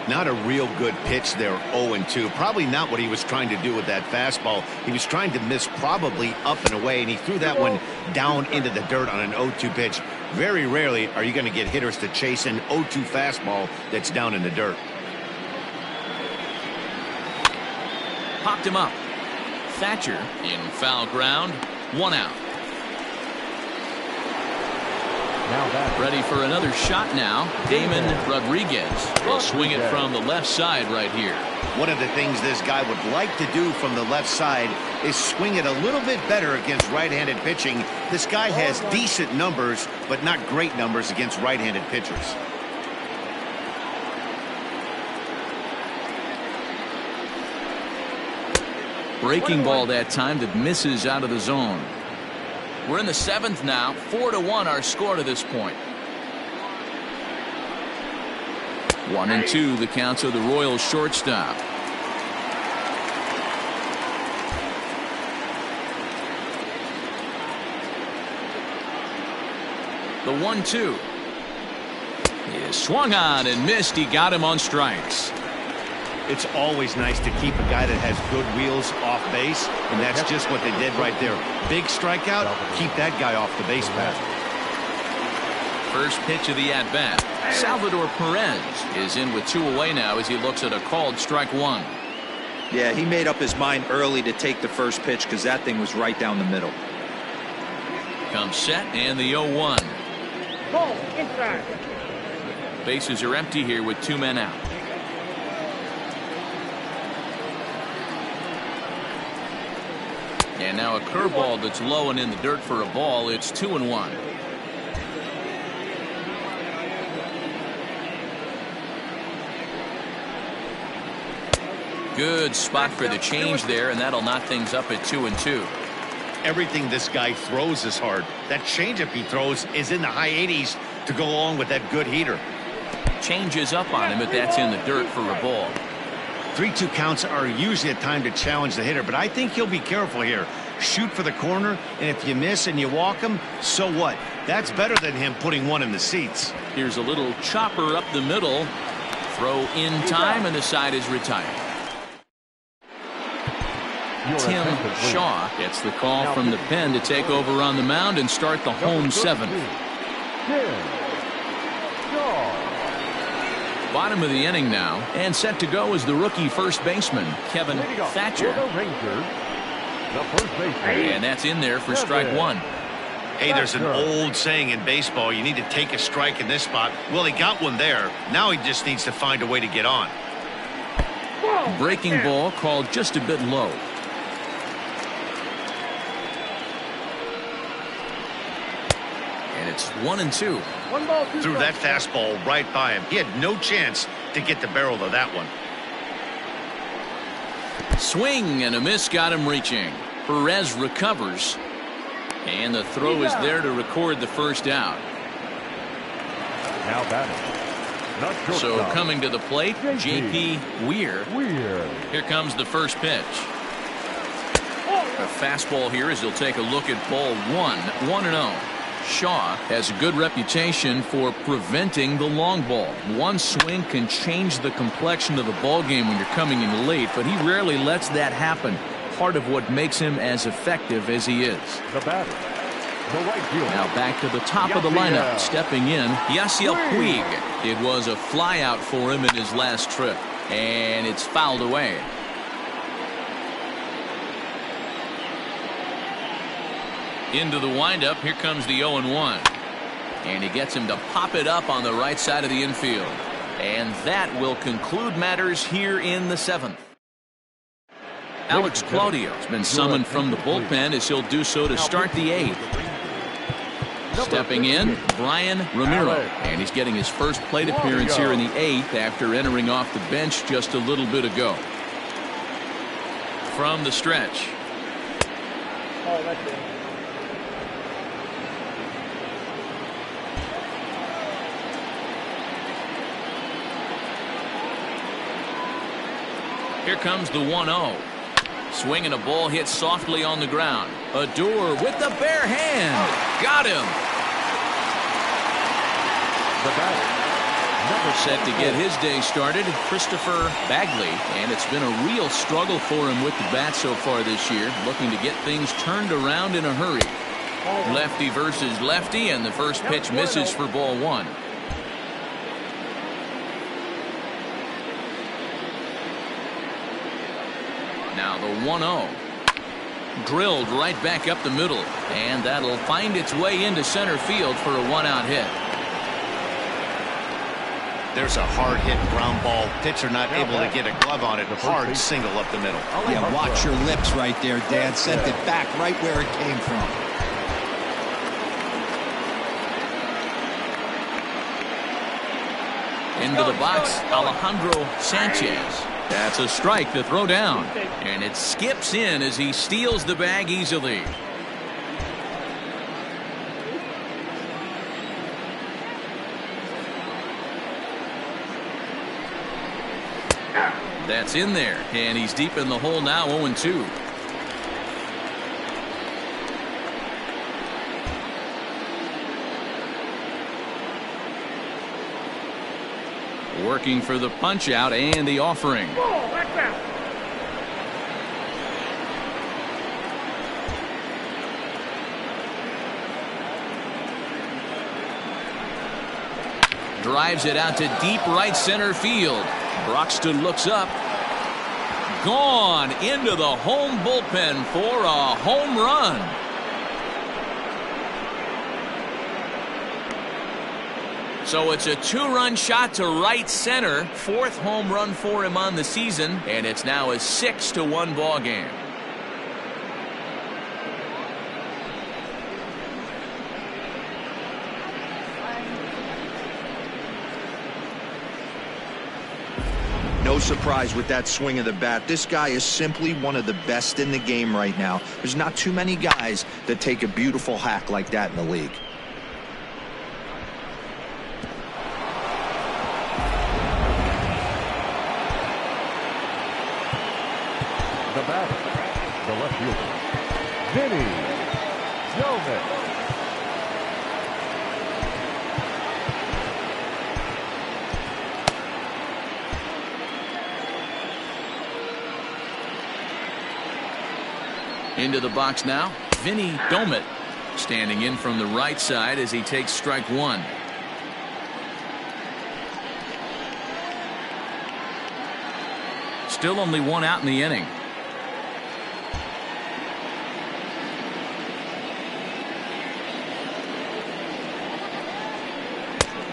Not a real good pitch there, 0-2. Probably not what he was trying to do with that fastball. He was trying to miss probably up and away, and he threw that one down into the dirt on an 0-2 pitch. Very rarely are you going to get hitters to chase an 0-2 fastball that's down in the dirt. Popped him up. Thatcher in foul ground. 1 out. Ready for another shot now. Damon Rodriguez will swing it from the left side right here. One of the things this guy would like to do from the left side is swing it a little bit better against right-handed pitching. This guy has decent numbers, but not great numbers against right-handed pitchers. Breaking ball that time that misses out of the zone. We're in the 7th now. 4-1 our score to this point. 1-2 the counts of the Royals shortstop. The 1-2 is swung on and missed. He got him on strikes. It's always nice to keep a guy that has good wheels off base, and that's just what they did right there. Big strikeout, keep that guy off the base path. First pitch of the at-bat. Salvador Perez is in with 2 away now as he looks at a called strike 1. Yeah, he made up his mind early to take the first pitch because that thing was right down the middle. Comes set and the 0-1. Ball inside. Bases are empty here with 2 men out. And now a curveball that's low and in the dirt for a ball. It's 2-1. Good spot for the change there, and that'll knock things up at 2-2. Everything this guy throws is hard. That changeup he throws is in the high 80s to go along with that good heater. Changes up on him, but that's in the dirt for a ball. 3-2 counts are usually a time to challenge the hitter, but I think he'll be careful here. Shoot for the corner, and if you miss and you walk him, so what? That's better than him putting one in the seats. Here's a little chopper up the middle. Throw in time, and the side is retired. Tim Shaw gets the call from the pen to take over on the mound and start the home seventh. Bottom of the inning now, and set to go is the rookie first baseman, Kevin Thatcher. And that's in there for strike one. Hey, there's an old saying in baseball, you need to take a strike in this spot. Well, he got one there. Now he just needs to find a way to get on. Breaking ball called just a bit low. And it's 1-2. Threw that fastball right by him. He had no chance to get the barrel of that one. Swing and a miss got him reaching. Perez recovers. And the throw is there to record the first out. Now batting. So coming to the plate, J.P. Weir. Here comes the first pitch. A fastball here as he'll take a look at ball 1-0. Shaw has a good reputation for preventing the long ball. One swing can change the complexion of the ball game when you're coming in late, but he rarely lets that happen. Part of what makes him as effective as he is. The batter, the right fielder. Now back to the top of the lineup. Stepping in, Yasiel Puig. It was a flyout for him in his last trip, and it's fouled away. Into the windup, here comes the 0-1. And he gets him to pop it up on the right side of the infield. And that will conclude matters here in the seventh. Alex Claudio has been summoned from the bullpen as he'll do so to start the eighth. Stepping in, Brian Ramiro. And he's getting his first plate appearance here in the eighth after entering off the bench just a little bit ago. From the stretch. Oh, that's it. Here comes the 1-0. Swing and a ball hit softly on the ground. Adore with the bare hand. Got him. The batter, Set to get his day started, Christopher Bagley. And it's been a real struggle for him with the bat so far this year. Looking to get things turned around in a hurry. Lefty versus lefty, and the first pitch misses for ball one. Now the 1-0. Drilled right back up the middle, and that'll find its way into center field for a one-out hit. There's a hard hit ground ball. Pitcher not able to get a glove on it. Hard single up the middle. Yeah, watch your lips right there, Dad. Sent it back right where it came from. Into the box, Alejandro Sanchez. That's a strike to throw down. And it skips in as he steals the bag easily. That's in there. And he's deep in the hole now, 0-2. Working for the punch out and the offering. Drives it out to deep right center field. Broxton looks up. Gone into the home bullpen for a home run. So it's a two-run shot to right center. Fourth home run for him on the season, and it's now a 6-1 ball game. No surprise with that swing of the bat. This guy is simply one of the best in the game right now. There's not too many guys that take a beautiful hack like that in the league. The batter, the left fielder, Vinny Jones. Into the box now, Vinny John standing in from the right side as he takes strike one. Still only one out in the inning.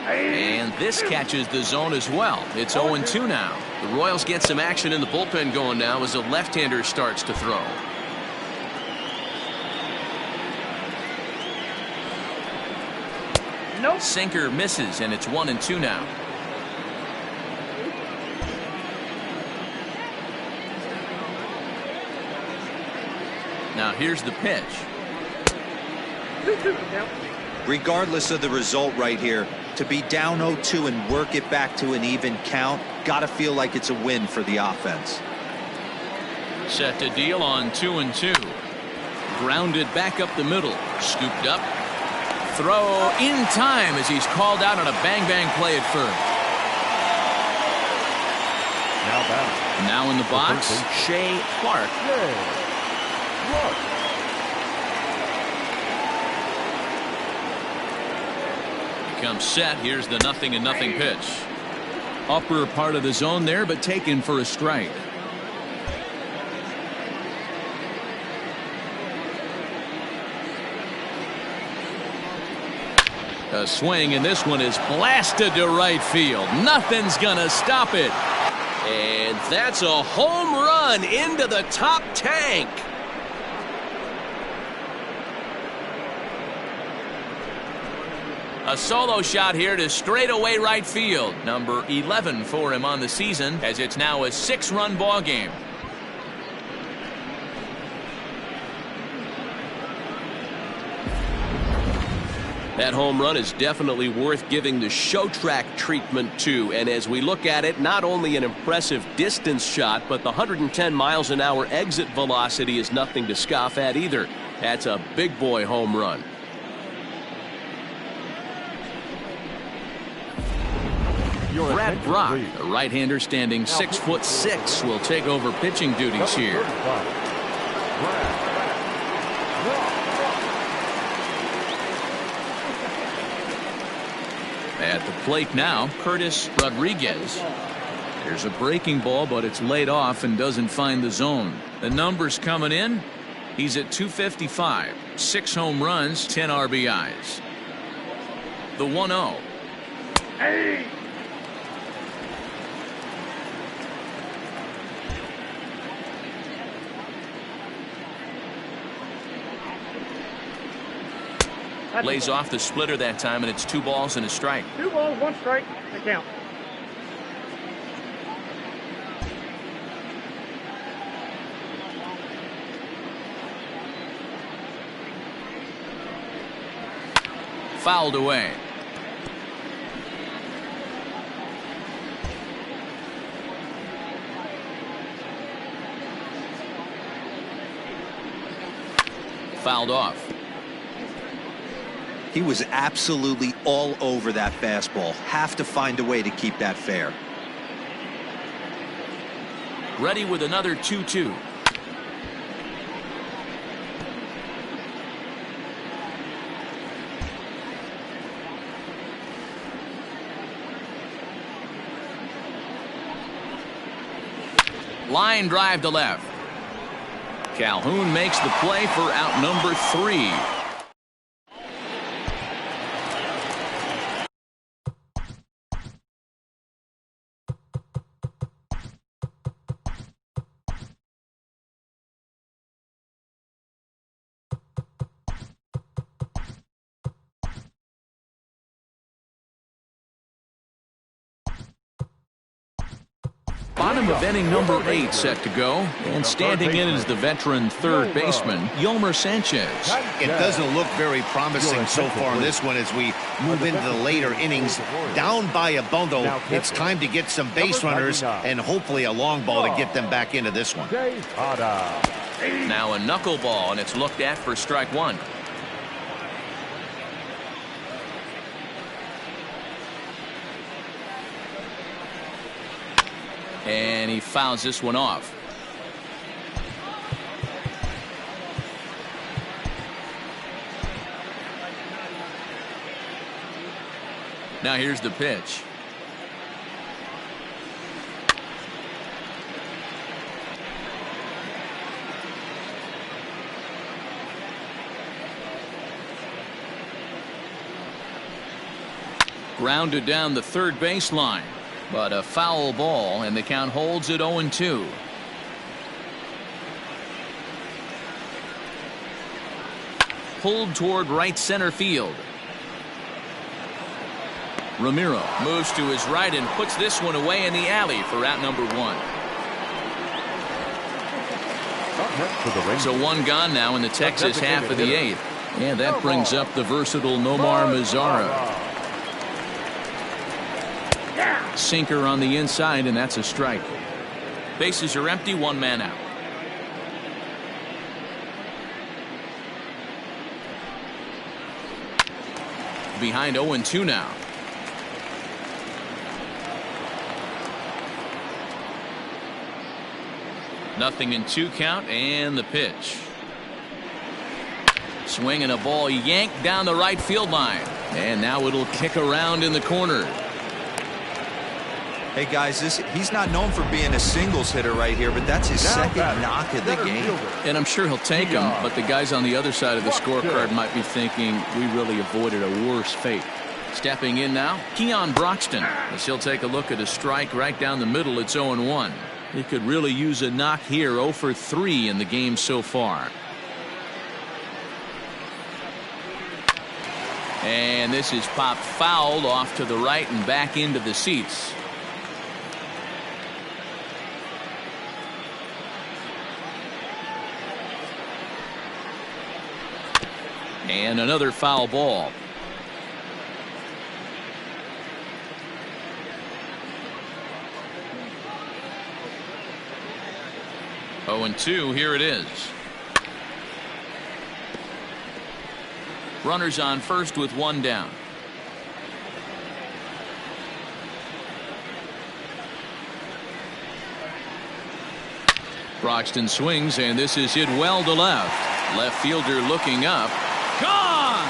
And this catches the zone as well. It's 0-2 now. The Royals get some action in the bullpen going now as the left-hander starts to throw. Nope. Sinker misses, and it's 1-2 now. Now here's the pitch. 2-2 count. Regardless of the result right here, to be down 0-2 and work it back to an even count, gotta feel like it's a win for the offense. Set to deal on 2-2. Grounded back up the middle. Scooped up. Throw in time as he's called out on a bang-bang play at first. Now batting. Now in the box, Shea Clark. Comes set. Here's the 0-0 pitch. Upper part of the zone there, but taken for a strike. A swing, and this one is blasted to right field. Nothing's gonna stop it. And that's a home run into the top tank. A solo shot here to straightaway right field. Number 11 for him on the season, as it's now a 6-run ball game. That home run is definitely worth giving the show track treatment to. And as we look at it, not only an impressive distance shot, but the 110 miles an hour exit velocity is nothing to scoff at either. That's a big boy home run. Brad Brock, the right-hander standing 6'6", will take over pitching duties here. At the plate now, Curtis Rodriguez. There's a breaking ball, but it's laid off and doesn't find the zone. The numbers coming in. He's at 255, 6 home runs, 10 RBIs. The 1-0. Hey! Lays off the splitter that time, and it's 2 balls and a strike. 2 balls, 1 strike. The count. Fouled away. Fouled off. He was absolutely all over that fastball. Have to find a way to keep that fair. Ready with another 2-2. Line drive to left. Calhoun makes the play for out number 3. Bottom of inning number 8 set to go. And standing in is the veteran third baseman, Yolmer Sanchez. It doesn't look very promising so far in this one as we move into the later innings. Down by a bundle, it's time to get some base runners and hopefully a long ball to get them back into this one. Now a knuckleball, and it's looked at for strike one. And he fouls this one off. Now here's the pitch. Grounded down the third baseline. But a foul ball, and the count holds at 0-2. Pulled toward right center field. Ramiro moves to his right and puts this one away in the alley for out number 1. So one gone now in the Texas half of the 8th. And that brings up the versatile Nomar Mazara. Sinker on the inside, and that's a strike. Bases are empty, one man out. Behind 0-2 now. Nothing in 2 count, and the pitch. Swing and a ball yanked down the right field line. And now it'll kick around in the corner. Hey guys, he's not known for being a singles hitter right here, but that's his second knock of the game. And I'm sure he'll take him, but the guys on the other side of the scorecard might be thinking we really avoided a worse fate. Stepping in now, Keon Broxton, as he'll take a look at a strike right down the middle. It's 0-1. He could really use a knock here. 0 for 3 in the game so far. And this is popped fouled off to the right and back into the seats. And another foul ball. Oh, and 2, here it is. Runners on first with 1 down. Broxton swings, and this is hit well to left. Left fielder looking up. Gone!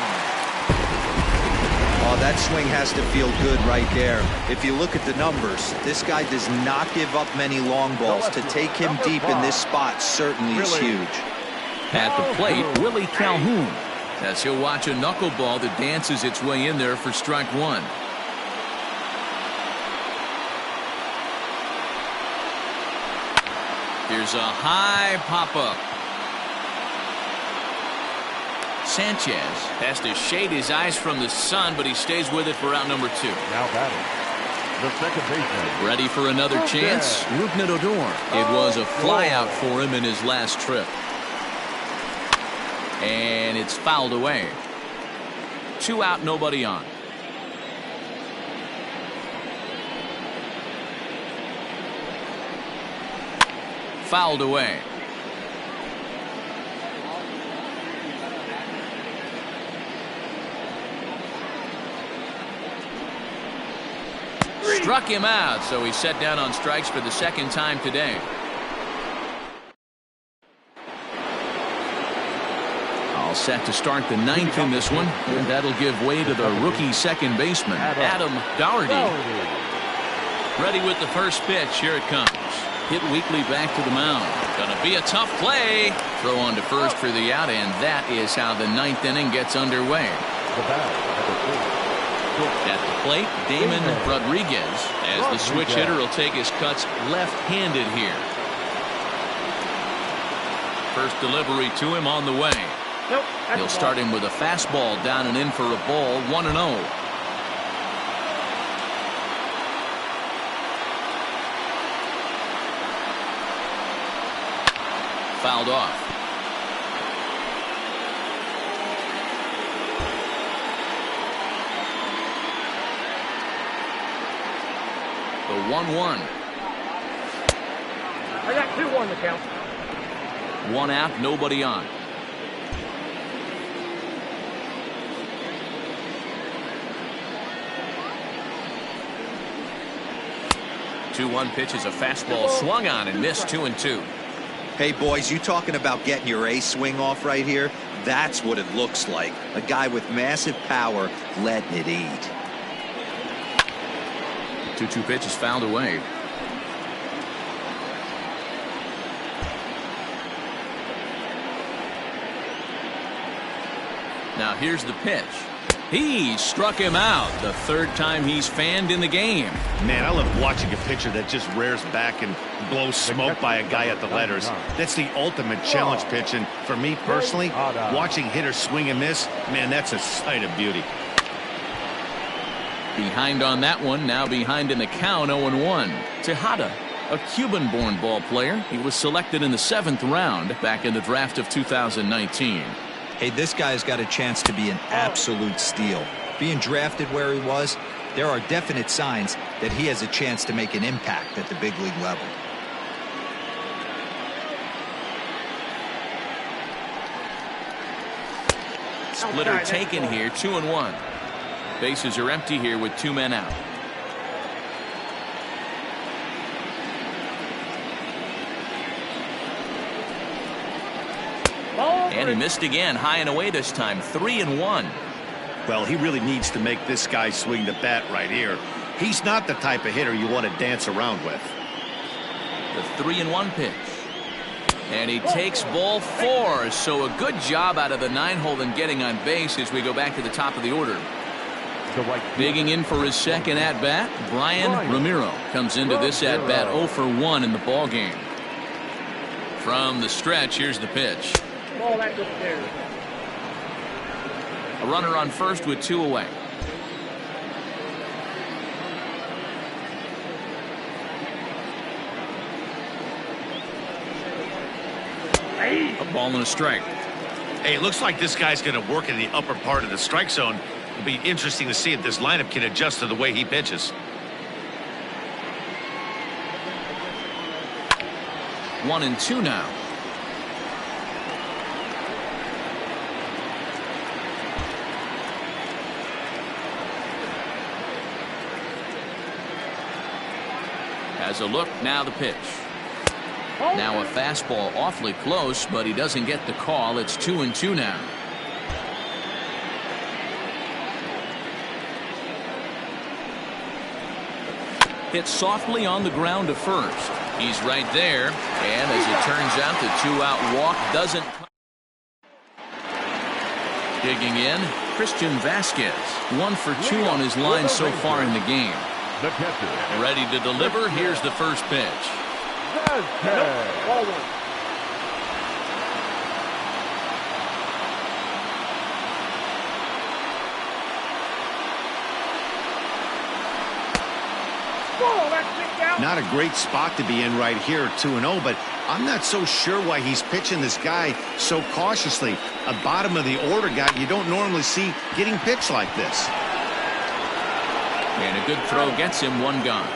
Oh, that swing has to feel good right there. If you look at the numbers, this guy does not give up many long balls. To take him deep in this spot certainly is huge. At the plate, Willie Calhoun, as he'll watch a knuckleball that dances its way in there for strike 1. Here's a high pop-up. Sanchez has to shade his eyes from the sun, but he stays with it for out number 2. Now batting, the second baseman. Ready for another chance? Rougned Odor. It was a flyout for him in his last trip. And it's fouled away. 2 out, nobody on. Fouled away. Struck him out, so he's set down on strikes for the second time today. All set to start the 9th in this one, and that'll give way to the rookie second baseman, Adam Doherty. Ready with the first pitch. Here it comes. Hit weakly back to the mound. Gonna be a tough play. Throw on to first for the out, and that is how the 9th inning gets underway. At the plate, Damon Rodriguez, as the switch hitter will take his cuts left-handed here. First delivery to him on the way. He'll start him with a fastball down and in for a ball. 1-0. fouled off. The 1-1. I got 2-1 to count. One out, nobody on. The 2-1 pitch is a fastball swung on and missed. 2-2. Hey, boys, you talking about getting your A swing off right here? That's what it looks like. A guy with massive power letting it eat. 2-2 pitch is fouled away. Now here's the pitch. He struck him out. The third time he's fanned in the game. Man, I love watching a pitcher that just rears back and blows smoke by a guy at the letters. That's the ultimate challenge pitch. And for me personally, watching hitters swing and miss, man, that's a sight of beauty. Behind on that one, now behind in the count, 0-1. Tejada, a Cuban-born ball player. He was selected in the 7th round back in the draft of 2019. Hey, this guy's got a chance to be an absolute steal. Being drafted where he was, there are definite signs that he has a chance to make an impact at the big league level. Splitter taken here, 2-1. Bases are empty here with 2 men out. And he missed again, high and away this time, 3-1. Well, he really needs to make this guy swing the bat right here. He's not the type of hitter you want to dance around with. The 3-1 pitch. And he takes ball 4. So a good job out of the 9-hole in getting on base as we go back to the top of the order. Digging in for his second at-bat, Brian Ramiro comes into this at-bat 0 for 1 in the ball game. From the stretch, here's the pitch. A runner on first with 2 away. A ball and a strike. Hey, it looks like this guy's going to work in the upper part of the strike zone. It'll be interesting to see if this lineup can adjust to the way he pitches. 1-2 now. Has a look, now the pitch. Now a fastball awfully close, but he doesn't get the call. It's 2-2 now. Hit softly on the ground to first. He's right there, and as it turns out, the 2-out walk doesn't. Digging in, Christian Vasquez, 1 for 2 on his line so far in the game. Ready to deliver. Here's the first pitch. Not a great spot to be in right here, 2-0, but I'm not so sure why he's pitching this guy so cautiously. A bottom of the order guy you don't normally see getting pitched like this. And a good throw gets him 1 gone.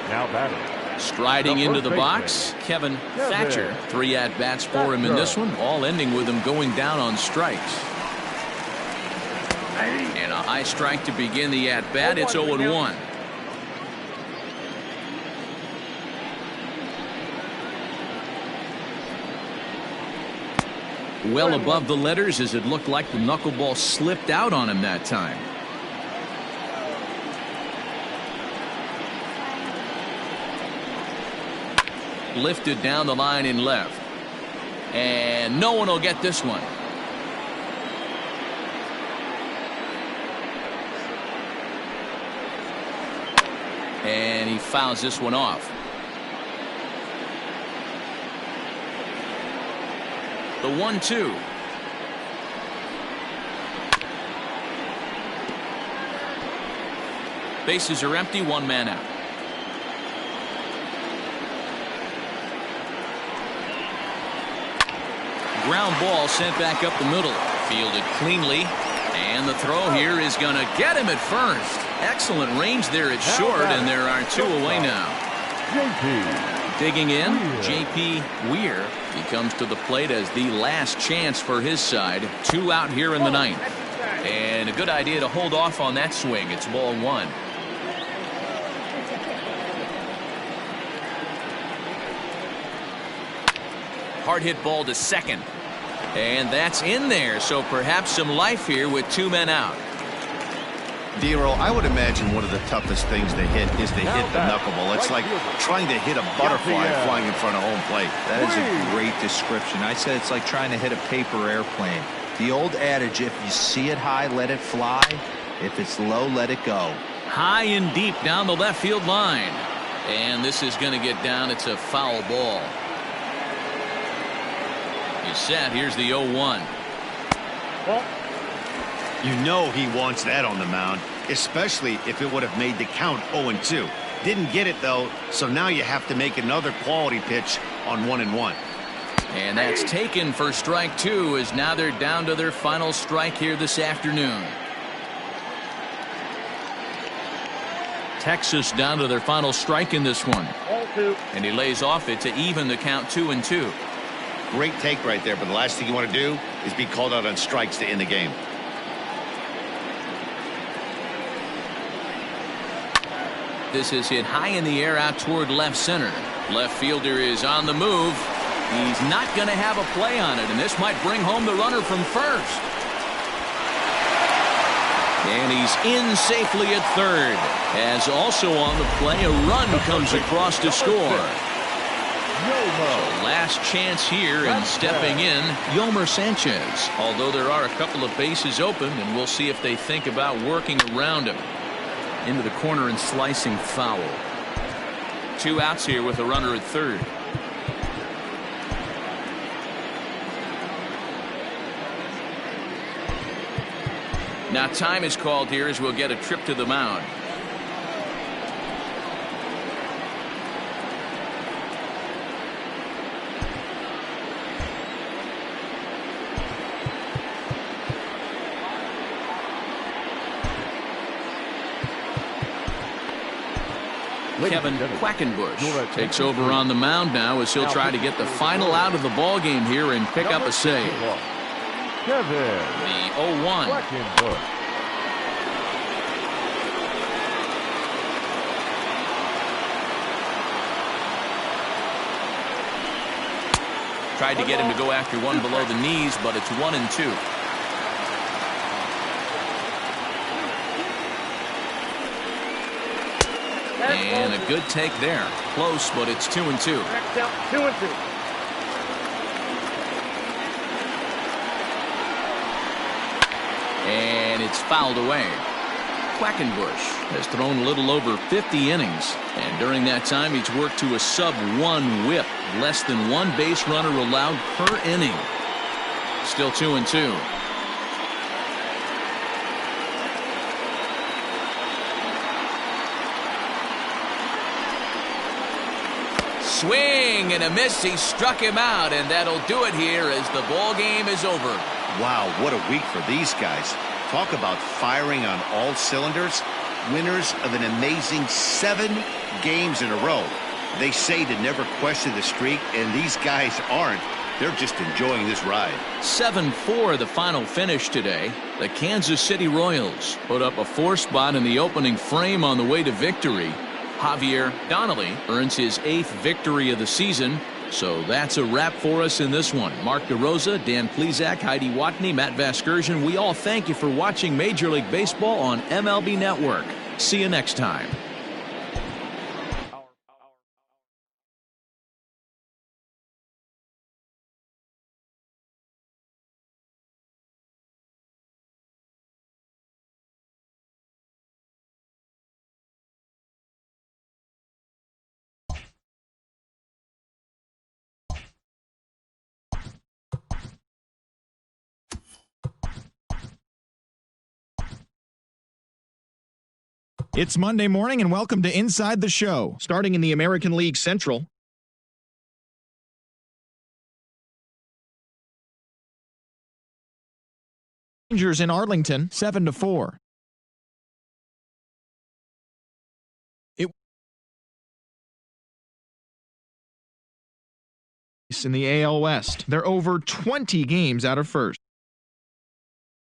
Now batting. Striding into the box, Kevin Thatcher. 3 at-bats for him in this one, all ending with him going down on strikes. And a high strike to begin the at-bat. It's 0-1. Well above the letters, as it looked like the knuckleball slipped out on him that time. Lifted down the line in left. And no one will get this one. And he fouls this one off. The 1-2. Bases are empty, 1 man out. ground ball sent back up the middle. Fielded cleanly. And the throw here is going to get him at first. Excellent range there at short, and there are 2 away now. Digging in, J.P. Weir. He comes to the plate as the last chance for his side. 2 out here in the 9th. And a good idea to hold off on that swing. It's ball 1. Hard hit ball to second. And that's in there, so perhaps some life here with 2 men out. Dero, I would imagine one of the toughest things to hit is to hit the knuckleball. It's like trying to hit a butterfly flying in front of home plate. That is a great description. I said it's like trying to hit a paper airplane. The old adage, if you see it high, let it fly. If it's low, let it go. High and deep down the left field line. And this is going to get down. It's a foul ball. He's set. Here's the 0-1. You know he wants that on the mound, especially if it would have made the count 0-2. Didn't get it, though, so now you have to make another quality pitch on 1-1. And that's taken for strike 2, as now they're down to their final strike here this afternoon. Texas down to their final strike in this one. And he lays off it to even the count 2-2. Great take right there, but the last thing you want to do is be called out on strikes to end the game. This is hit high in the air out toward left center. Left fielder is on the move. He's not going to have a play on it, and this might bring home the runner from first. And he's in safely at third. As also on the play, a run comes across to score. So last chance here, and stepping in, Yolmer Sanchez. Although there are a couple of bases open, and we'll see if they think about working around him. Into the corner and slicing foul. 2 outs here with a runner at third. Now time is called here as we'll get a trip to the mound. Kevin Quackenbush takes over on the mound now as he'll try to get the final out of the ball game here and pick up a save. The 0-1. Tried to get him to go after one below the knees, but it's 1-2. And a good take there. Close, but it's 2-2. 2-2. And it's fouled away. Quackenbush has thrown a little over 50 innings, and during that time he's worked to a sub-1 whip, less than 1 base runner allowed per inning. Still 2-2. Swing and a miss. He struck him out, and that'll do it here as the ball game is over. Wow, what a week for these guys. Talk about firing on all cylinders. Winners of an amazing 7 games in a row. They say to never question the streak, and these guys aren't. They're just enjoying this ride. 7-4 the final finish today. The Kansas City Royals put up a 4 spot in the opening frame on the way to victory. Javier Donnelly earns his 8th victory of the season. So that's a wrap for us in this one. Mark DeRosa, Dan Plesac, Heidi Watney, Matt Vasgersian. We all thank you for watching Major League Baseball on MLB Network. See you next time. It's Monday morning, and welcome to Inside the Show. Starting in the American League Central, Rangers in Arlington 7-4. In the AL West, they're over 20 games out of first.